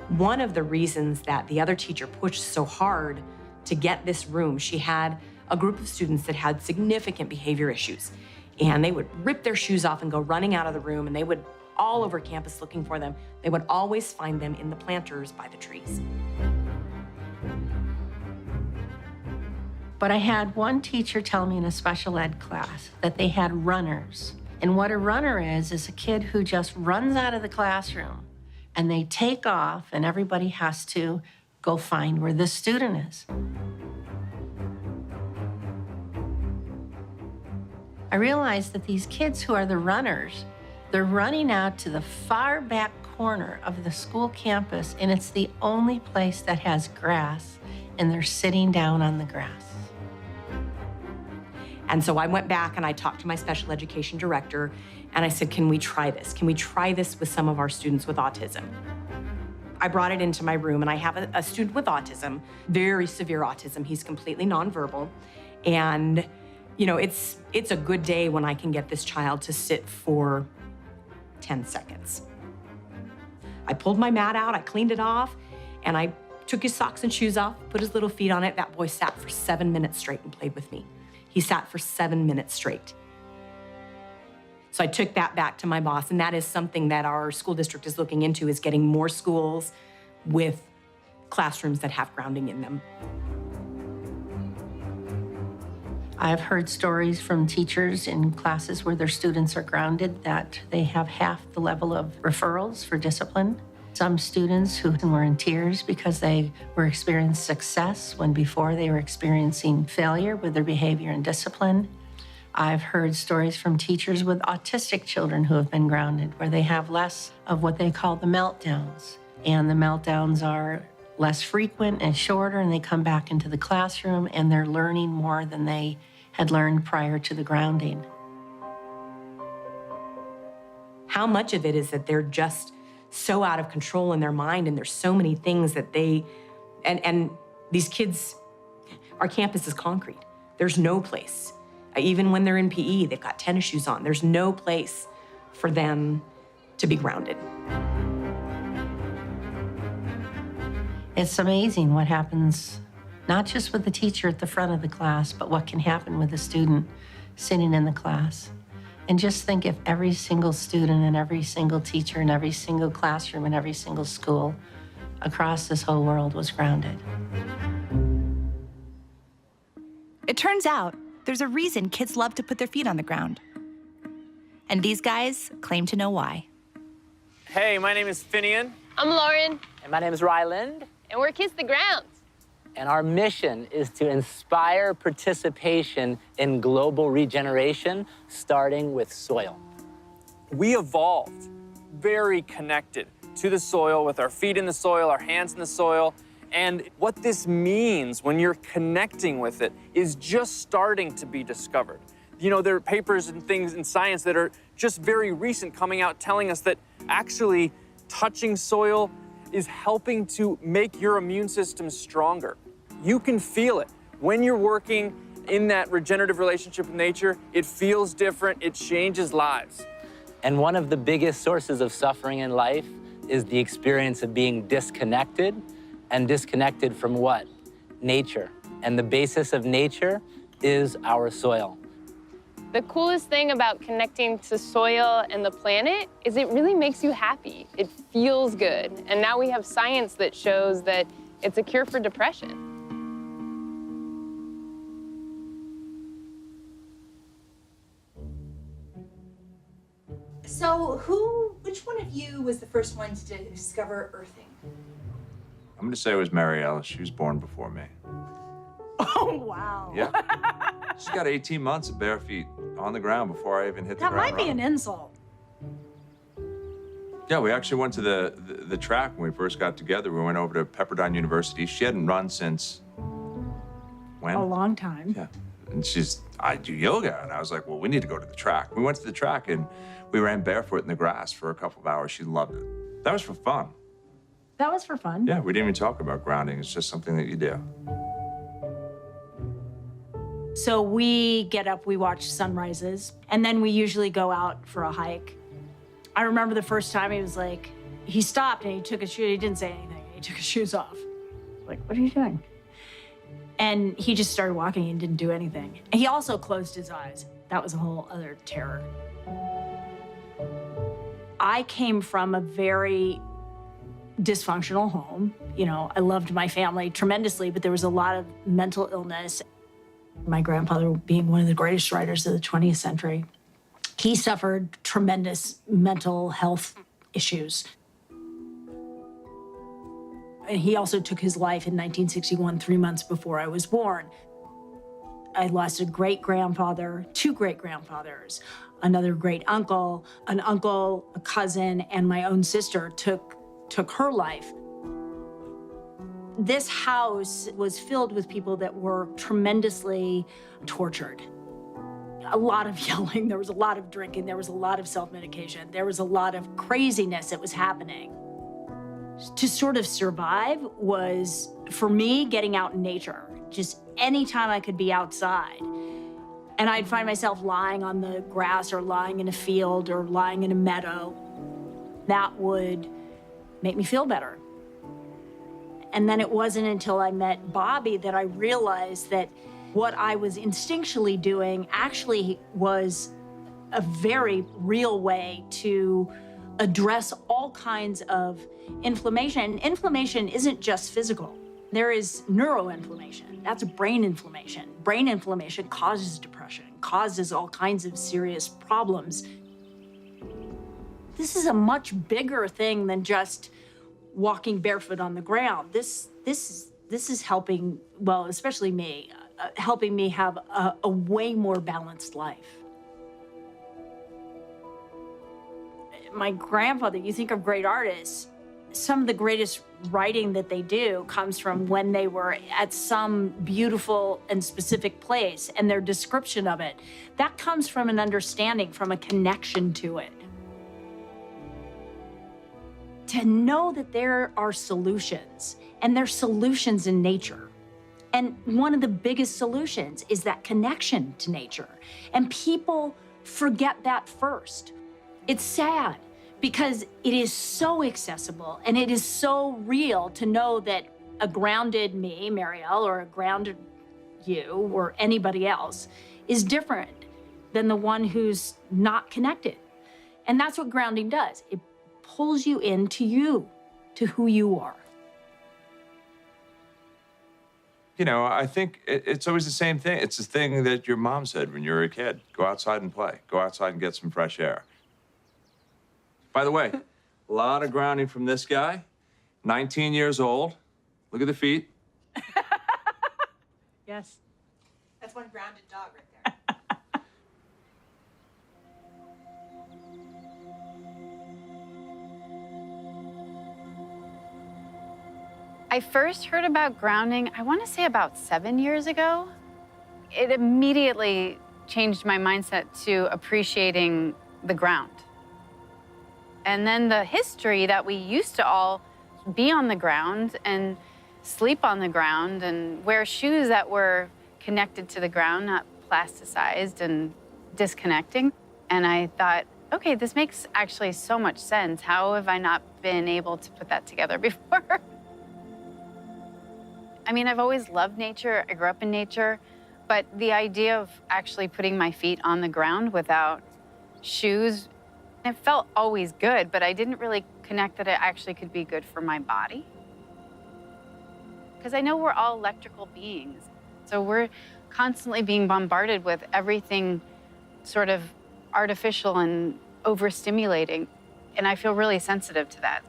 One of the reasons that the other teacher pushed so hard to get this room, she had a group of students that had significant behavior issues, and they would rip their shoes off and go running out of the room, and they would all over campus looking for them. They would always find them in the planters by the trees. But I had one teacher tell me in a special ed class that they had runners. And what a runner is a kid who just runs out of the classroom and they take off and everybody has to go find where the student is. I realized that these kids who are the runners, they're running out to the far back corner of the school campus, and it's the only place that has grass, and they're sitting down on the grass. And so I went back and I talked to my special education director, and I said, can we try this? Can we try this with some of our students with autism? I brought it into my room, and I have a student with autism, very severe autism. He's completely nonverbal. And, you know, it's a good day when I can get this child to sit for 10 seconds. I pulled my mat out, I cleaned it off, and I took his socks and shoes off, put his little feet on it. That boy sat for 7 minutes straight and played with me. He sat for 7 minutes straight. So I took that back to my boss, and that is something that our school district is looking into, is getting more schools with classrooms that have grounding in them. I've heard stories from teachers in classes where their students are grounded that they have half the level of referrals for discipline. Some students who were in tears because they were experiencing success when before they were experiencing failure with their behavior and discipline. I've heard stories from teachers with autistic children who have been grounded, where they have less of what they call the meltdowns. And the meltdowns are less frequent and shorter, and they come back into the classroom and they're learning more than they had learned prior to the grounding. How much of it is that they're just so out of control in their mind, and there's so many things that they, and these kids, our campus is concrete. There's no place. Even when they're in PE, they've got tennis shoes on. There's no place for them to be grounded. It's amazing what happens, not just with the teacher at the front of the class, but what can happen with the student sitting in the class. And just think if every single student and every single teacher and every single classroom and every single school across this whole world was grounded. It turns out there's a reason kids love to put their feet on the ground. And these guys claim to know why. Hey, my name is Finian. I'm Lauren. And my name is Ryland. And we're Kiss the Grounds. And our mission is to inspire participation in global regeneration, starting with soil. We evolved very connected to the soil, with our feet in the soil, our hands in the soil. And what this means when you're connecting with it is just starting to be discovered. You know, there are papers and things in science that are just very recent coming out telling us that actually touching soil is helping to make your immune system stronger. You can feel it. When you're working in that regenerative relationship with nature, it feels different, it changes lives. And one of the biggest sources of suffering in life is the experience of being disconnected. And disconnected from what? Nature. And the basis of nature is our soil. The coolest thing about connecting to soil and the planet is it really makes you happy. It feels good. And now we have science that shows that it's a cure for depression. So which one of you was the first one to discover earthing? I'm gonna say it was Marielle. She was born before me. Oh, wow. Yeah. She's got 18 months of bare feet on the ground before I even hit the That ground might be running. an insult. Yeah, we actually went to the track when we first got together. We went over to Pepperdine University. She hadn't run since when? A long time. Yeah. And I do yoga. And I was like, well, we need to go to the track. We went to the track and we ran barefoot in the grass for a couple of hours. She loved it. That was for fun. That was for fun. Yeah, we didn't even talk about grounding. It's just something that you do. So we get up, we watch sunrises, and then we usually go out for a hike. I remember the first time he stopped and he took his shoes, he didn't say anything, he took his shoes off. Like, what are you doing? And he just started walking and didn't do anything. He also closed his eyes. That was a whole other terror. I came from a very dysfunctional home. You know, I loved my family tremendously, but there was a lot of mental illness. My grandfather being one of the greatest writers of the 20th century, he suffered tremendous mental health issues. And he also took his life in 1961, 3 months before I was born. I lost a great-grandfather, 2 great-grandfathers, another great-uncle, an uncle, a cousin, and my own sister took her life. This house was filled with people that were tremendously tortured. A lot of yelling, there was a lot of drinking, there was a lot of self-medication, there was a lot of craziness that was happening. To sort of survive was, for me, getting out in nature. Just anytime I could be outside. And I'd find myself lying on the grass or lying in a field or lying in a meadow. That would make me feel better. And then it wasn't until I met Bobby that I realized that what I was instinctually doing actually was a very real way to address all kinds of inflammation. And inflammation isn't just physical. There is neuroinflammation. That's brain inflammation. Brain inflammation causes depression, causes all kinds of serious problems. This is a much bigger thing than just walking barefoot on the ground. This is helping, well, especially me, helping me have a way more balanced life. My grandfather, you think of great artists, some of the greatest writing that they do comes from when they were at some beautiful and specific place, and their description of it. That comes from an understanding, from a connection to it. To know that there are solutions, and there's solutions in nature. And one of the biggest solutions is that connection to nature. And people forget that first. It's sad because it is so accessible and it is so real to know that a grounded me, Marielle, or a grounded you or anybody else is different than the one who's not connected. And that's what grounding does. It pulls you into you, to who you are. You know, I think it's always the same thing. It's the thing that your mom said when you were a kid. Go outside and play. Go outside and get some fresh air. By the way, a lot of grounding from this guy. 19 years old. Look at the feet. Yes. That's one grounded dog right there. I first heard about grounding, I want to say about 7 years ago. It immediately changed my mindset to appreciating the ground. And then the history that we used to all be on the ground and sleep on the ground and wear shoes that were connected to the ground, not plasticized and disconnecting. And I thought, okay, this makes actually so much sense. How have I not been able to put that together before? I mean, I've always loved nature. I grew up in nature. But the idea of actually putting my feet on the ground without shoes, it felt always good, but I didn't really connect that it actually could be good for my body. Because I know we're all electrical beings. So we're constantly being bombarded with everything sort of artificial and overstimulating. And I feel really sensitive to that.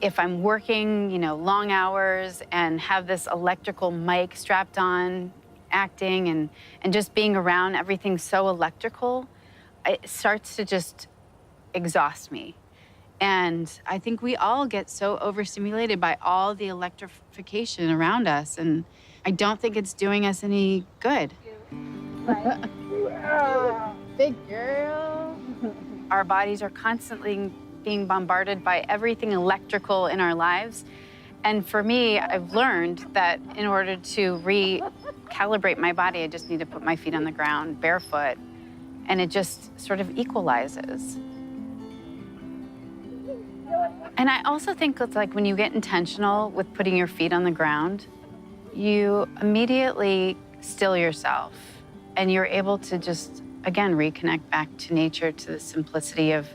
If I'm working, you know, long hours and have this electrical mic strapped on, acting and just being around everything so electrical, it starts to just exhaust me. And I think we all get so overstimulated by all the electrification around us, and I don't think it's doing us any good. Big girl. Our bodies are constantly being bombarded by everything electrical in our lives. And for me, I've learned that in order to recalibrate my body, I just need to put my feet on the ground barefoot, and it just sort of equalizes. And I also think it's like when you get intentional with putting your feet on the ground, you immediately still yourself, and you're able to just, again, reconnect back to nature, to the simplicity of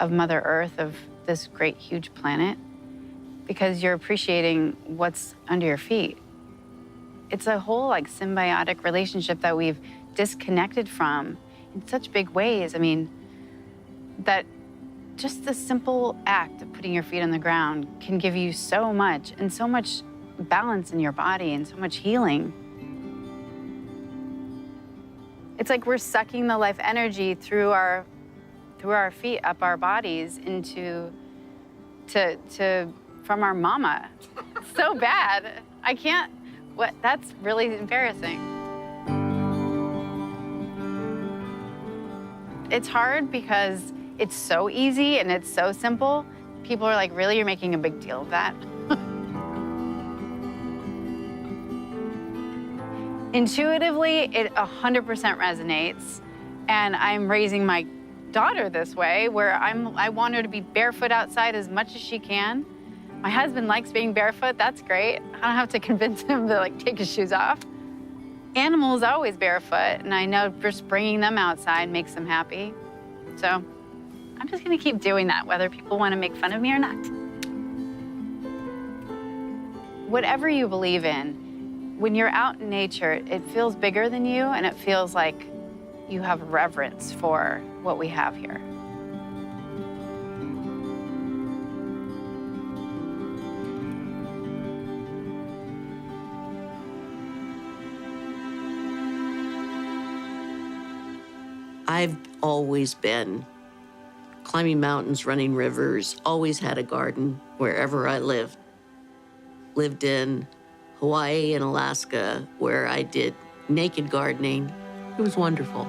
Mother Earth, of this great, huge planet, because you're appreciating what's under your feet. It's a whole like symbiotic relationship that we've disconnected from in such big ways. I mean, that just the simple act of putting your feet on the ground can give you so much, and so much balance in your body and so much healing. It's like we're sucking the life energy through our feet, up our bodies into, from our mama. So bad. I can't, that's really embarrassing. It's hard because it's so easy and it's so simple. People are like, really, you're making a big deal of that? Intuitively, it 100% resonates. And I'm raising my daughter this way, where I want her to be barefoot outside as much as she can. My husband likes being barefoot, that's great. I don't have to convince him to like take his shoes off. Animals always barefoot, and I know just bringing them outside makes them happy. So I'm just gonna keep doing that, whether people wanna make fun of me or not. Whatever you believe in, when you're out in nature, it feels bigger than you, and it feels like you have reverence for what we have here. I've always been climbing mountains, running rivers, always had a garden wherever I lived. Lived in Hawaii and Alaska, where I did naked gardening. It was wonderful.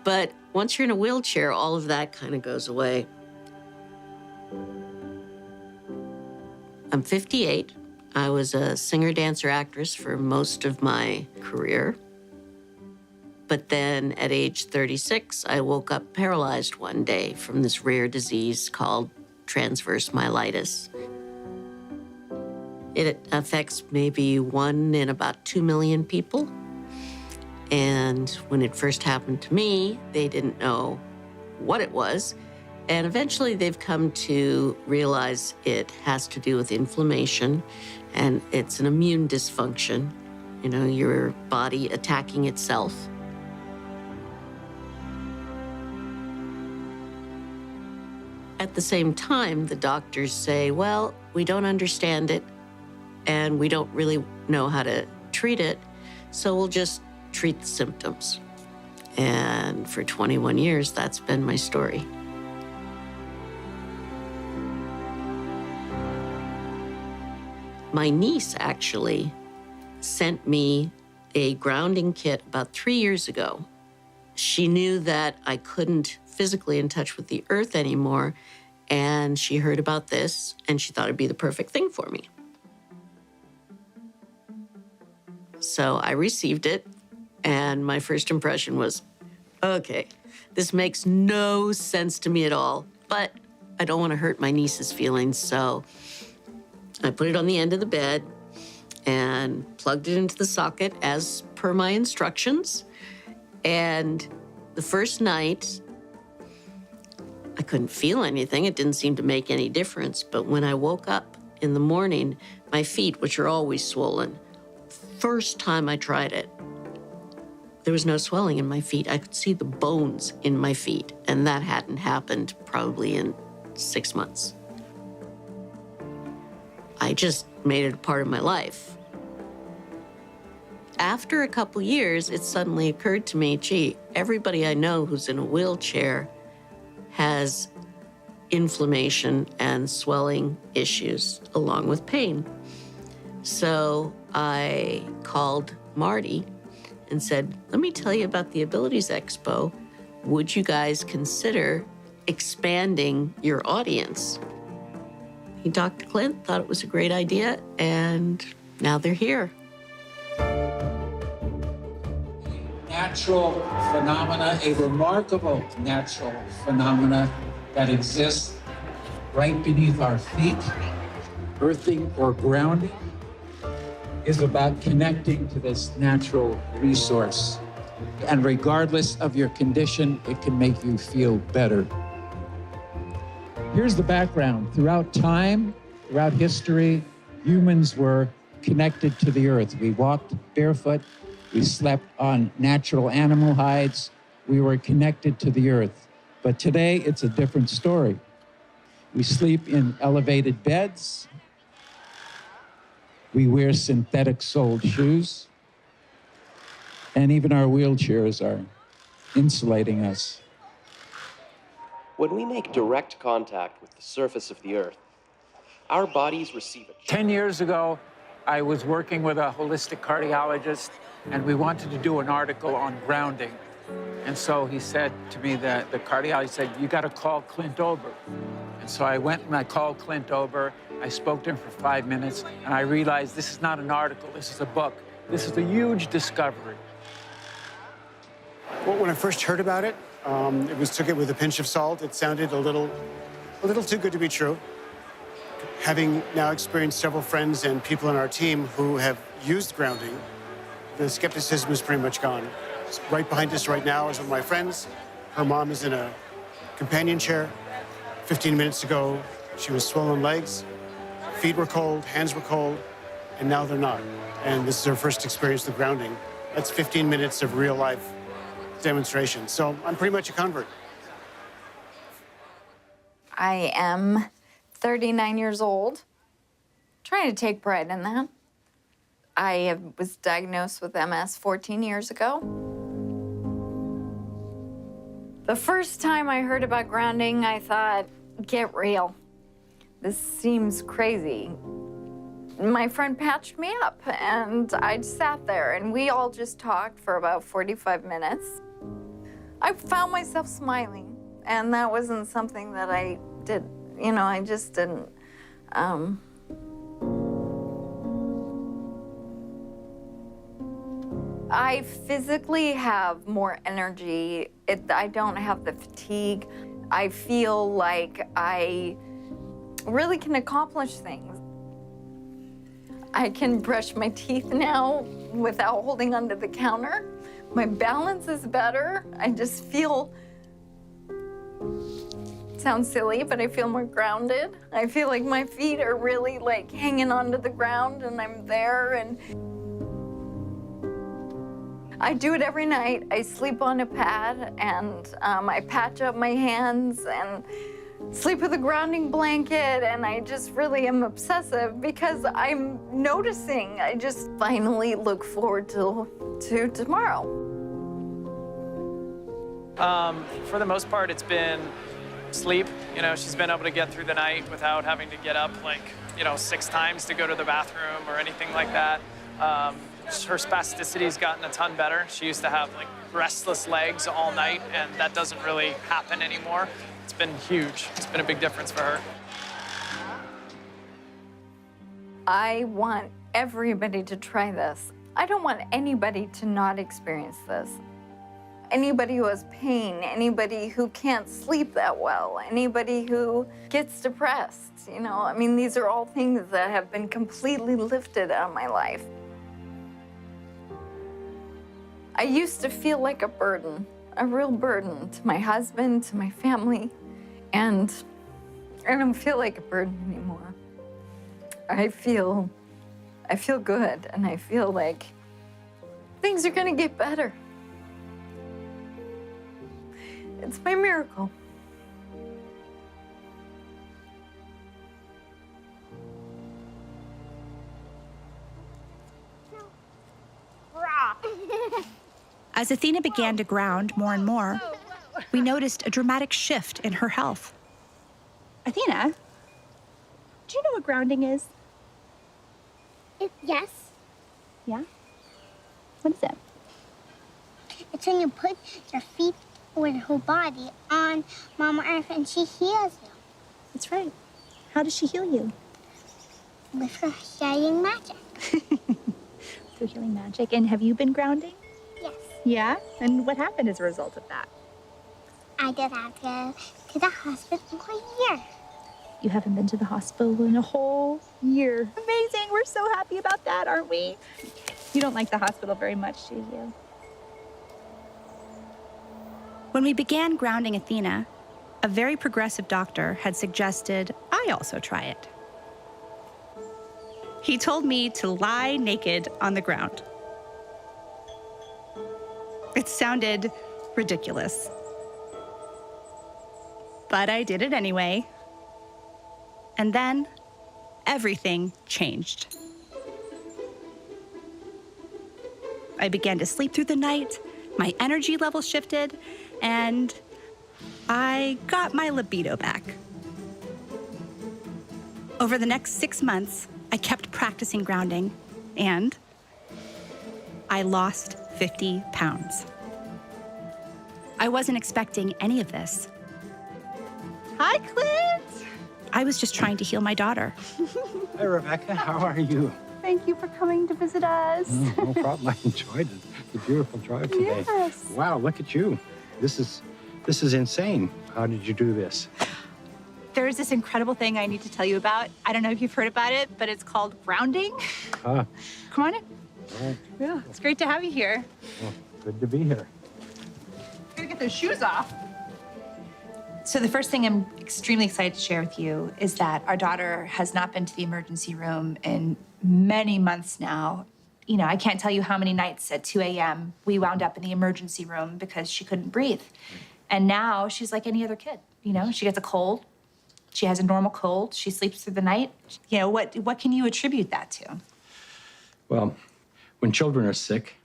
But once you're in a wheelchair, all of that kind of goes away. I'm 58. I was a singer, dancer, actress for most of my career. But then at age 36, I woke up paralyzed one day from this rare disease called transverse myelitis. It affects maybe 1 in about 2 million people. And when it first happened to me, they didn't know what it was. And eventually they've come to realize it has to do with inflammation and it's an immune dysfunction, you know, your body attacking itself. At the same time, the doctors say, well, we don't understand it and we don't really know how to treat it, so we'll just treat the symptoms. And for 21 years, that's been my story. My niece actually sent me a grounding kit about 3 years ago. She knew that I couldn't physically in touch with the earth anymore, and she heard about this, and she thought it'd be the perfect thing for me. So I received it, and my first impression was, okay, this makes no sense to me at all, but I don't want to hurt my niece's feelings, so I put it on the end of the bed and plugged it into the socket as per my instructions. And the first night, I couldn't feel anything. It didn't seem to make any difference. But when I woke up in the morning, my feet, which are always swollen, first time I tried it, there was no swelling in my feet. I could see the bones in my feet, and that hadn't happened probably in 6 months. I just made it a part of my life. After a couple years, it suddenly occurred to me, gee, everybody I know who's in a wheelchair has inflammation and swelling issues along with pain. So I called Marty and said, let me tell you about the Abilities Expo. Would you guys consider expanding your audience? He talked to Clint, thought it was a great idea, and now they're here. Natural phenomena, a remarkable natural phenomena that exists right beneath our feet. Earthing or grounding is about connecting to this natural resource. And regardless of your condition, it can make you feel better. Here's the background. Throughout time, throughout history, humans were connected to the earth. We walked barefoot. We slept on natural animal hides. We were connected to the earth. But today, it's a different story. We sleep in elevated beds. We wear synthetic-soled shoes. And even our wheelchairs are insulating us. When we make direct contact with the surface of the earth, our bodies receive a 10 years ago, I was working with a holistic cardiologist, and we wanted to do an article on grounding. And so he said to me, that the cardiologist said, you got to call Clint Ober. And so I went and I called Clint Ober. I spoke to him for 5 minutes, and I realized this is not an article, this is a book. This is a huge discovery. Well, when I first heard about it, took it with a pinch of salt. It sounded a little too good to be true. Having now experienced several friends and people on our team who have used grounding, the skepticism is pretty much gone. Right behind us right now is one of my friends. Her mom is in a companion chair. 15 minutes ago, she was swollen legs. Feet were cold, hands were cold, and now they're not. And this is her first experience with grounding. That's 15 minutes of real life demonstration. So I'm pretty much a convert. I am 39 years old, trying to take pride in that. I was diagnosed with MS 14 years ago. The first time I heard about grounding, I thought, get real. This seems crazy. My friend patched me up, and I sat there, and we all just talked for about 45 minutes. I found myself smiling, and that wasn't something that I did. You know, I just didn't. I physically have more energy. I don't have the fatigue. I feel like I really can accomplish things. I can brush my teeth now without holding onto the counter. My balance is better. I just feel Sounds silly, but I feel more grounded. I feel like my feet are really like hanging onto the ground and I'm there, and I do it every night. I sleep on a pad and I patch up my hands and sleep with a grounding blanket, and I just really am obsessive because I'm noticing. I just finally look forward to tomorrow. For the most part, it's been sleep. You know, she's been able to get through the night without having to get up like, 6 times to go to the bathroom or anything like that. Her spasticity's gotten a ton better. She used to have like restless legs all night, and that doesn't really happen anymore. It's been huge. It's been a big difference for her. I want everybody to try this. I don't want anybody to not experience this. Anybody who has pain, anybody who can't sleep that well, anybody who gets depressed, I mean, these are all things that have been completely lifted out of my life. I used to feel like a burden, a real burden to my husband, to my family, and I don't feel like a burden anymore. I feel good, and I feel like things are gonna get better. It's my miracle. As Athena began to ground more and more, we noticed a dramatic shift in her health. Athena, do you know what grounding is? Yes. Yeah? What is it? It's when you put your feet or your whole body on Mama Earth and she heals you. That's right. How does she heal you? With her healing magic. Through healing magic. And have you been grounding? Yes. Yeah? And what happened as a result of that? I did have to go to the hospital for a year. You haven't been to the hospital in a whole year. Amazing. We're so happy about that, aren't we? You don't like the hospital very much, do you? When we began grounding Athena, a very progressive doctor had suggested I also try it. He told me to lie naked on the ground. It sounded ridiculous, but I did it anyway. And then everything changed. I began to sleep through the night, my energy level shifted, and I got my libido back. Over the next 6 months, I kept practicing grounding, and I lost 50 pounds. I wasn't expecting any of this. Hi, Clint. I was just trying to heal my daughter. Hi, Rebecca. How are you? Thank you for coming to visit us. No problem. I enjoyed it. The beautiful drive today. Yes. Wow, look at you. This is insane. How did you do this? There's this incredible thing I need to tell you about. I don't know if you've heard about it, but it's called grounding. Ah, Come on in. all right. Yeah, it's great to have you here. Well, good to be here. Gotta get those shoes off. So the first thing I'm extremely excited to share with you is that our daughter has not been to the emergency room in many months now. I can't tell you how many nights at 2 a.m. we wound up in the emergency room because she couldn't breathe. And now she's like any other kid. She gets a cold. She has a normal cold. She sleeps through the night. What can you attribute that to? Well, when children are sick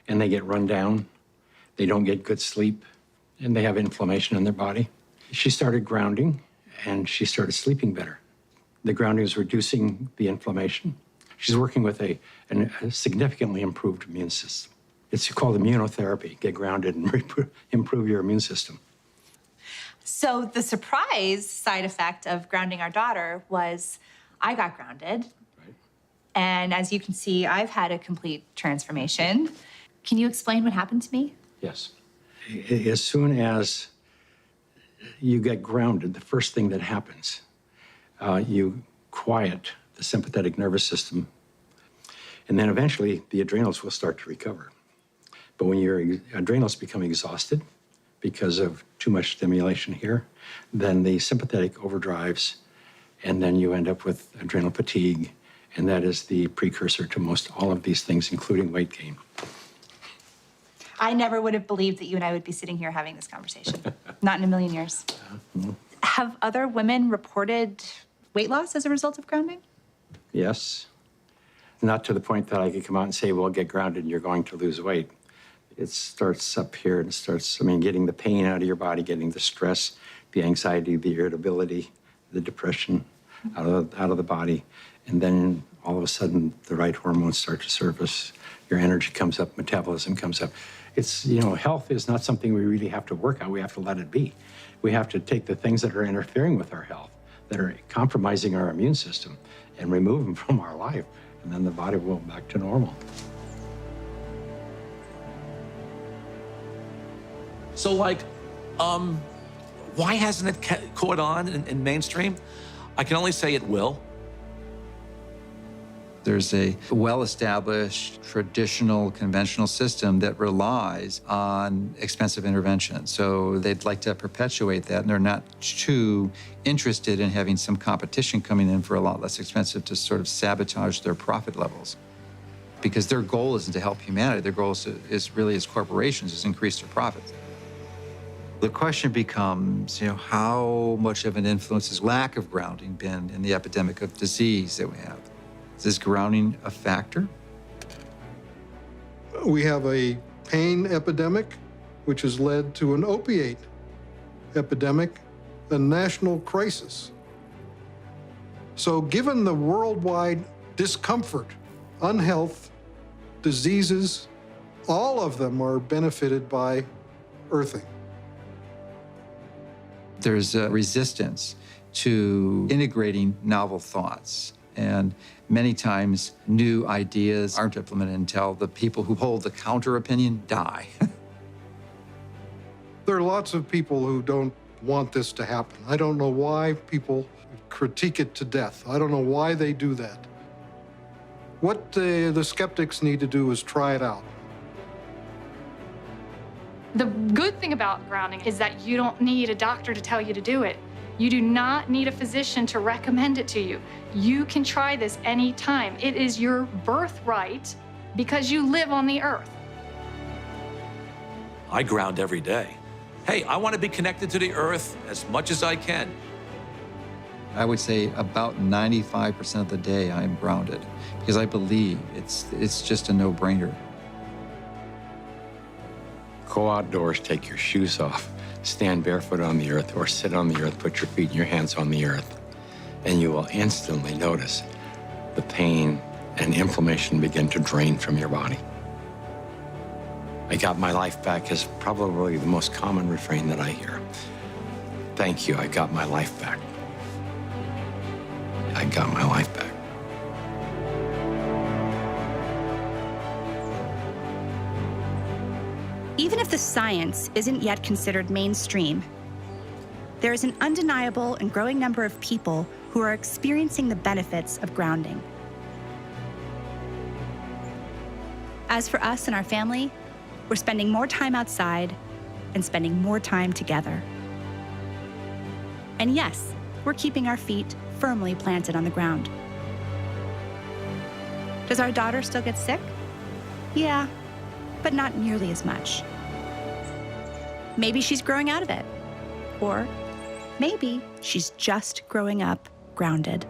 and they get run down, they don't get good sleep, and they have inflammation in their body. She started grounding, and she started sleeping better. The grounding is reducing the inflammation. She's working with a significantly improved immune system. It's called immunotherapy. Get grounded and improve your immune system. So the surprise side effect of grounding our daughter was I got grounded. Right. And as you can see, I've had a complete transformation. Can you explain what happened to me? Yes. As soon as you get grounded, the first thing that happens, you quiet the sympathetic nervous system, and then eventually the adrenals will start to recover. But when your adrenals become exhausted because of too much stimulation here, then the sympathetic overdrives, and then you end up with adrenal fatigue, and that is the precursor to most all of these things, including weight gain. I never would have believed that you and I would be sitting here having this conversation. Not in a million years. Have other women reported weight loss as a result of grounding? Yes. Not to the point that I could come out and say, well, get grounded and you're going to lose weight. It starts up here and starts, getting the pain out of your body, getting the stress, the anxiety, the irritability, the depression out of the body. And then all of a sudden, the right hormones start to surface. Your energy comes up, metabolism comes up. It's, health is not something we really have to work on. We have to let it be. We have to take the things that are interfering with our health, that are compromising our immune system, and remove them from our life. And then the body will go back to normal. So, why hasn't it caught on in mainstream? I can only say it will. There's a well-established, traditional, conventional system that relies on expensive intervention. So they'd like to perpetuate that, and they're not too interested in having some competition coming in for a lot less expensive to sort of sabotage their profit levels. Because their goal isn't to help humanity. Their goal is really, as corporations, is increase their profits. The question becomes, how much of an influence has lack of grounding been in the epidemic of disease that we have? Is this grounding a factor? We have a pain epidemic, which has led to an opiate epidemic, a national crisis. So given the worldwide discomfort, unhealth, diseases, all of them are benefited by earthing. There's a resistance to integrating novel thoughts. And many times, new ideas aren't implemented until the people who hold the counter opinion die. There are lots of people who don't want this to happen. I don't know why people critique it to death. I don't know why they do that. What the skeptics need to do is try it out. The good thing about grounding is that you don't need a doctor to tell you to do it. You do not need a physician to recommend it to you. You can try this anytime. It is your birthright because you live on the earth. I ground every day. Hey, I want to be connected to the earth as much as I can. I would say about 95% of the day I am grounded because I believe it's just a no-brainer. Go outdoors, take your shoes off, stand barefoot on the earth, or sit on the earth, put your feet and your hands on the earth, and you will instantly notice the pain and inflammation begin to drain from your body. I got my life back is probably the most common refrain that I hear. Thank you, I got my life back. I got my life back. Even if the science isn't yet considered mainstream, there is an undeniable and growing number of people who are experiencing the benefits of grounding. As for us and our family, we're spending more time outside and spending more time together. And yes, we're keeping our feet firmly planted on the ground. Does our daughter still get sick? Yeah, but not nearly as much. Maybe she's growing out of it. Or maybe she's just growing up grounded.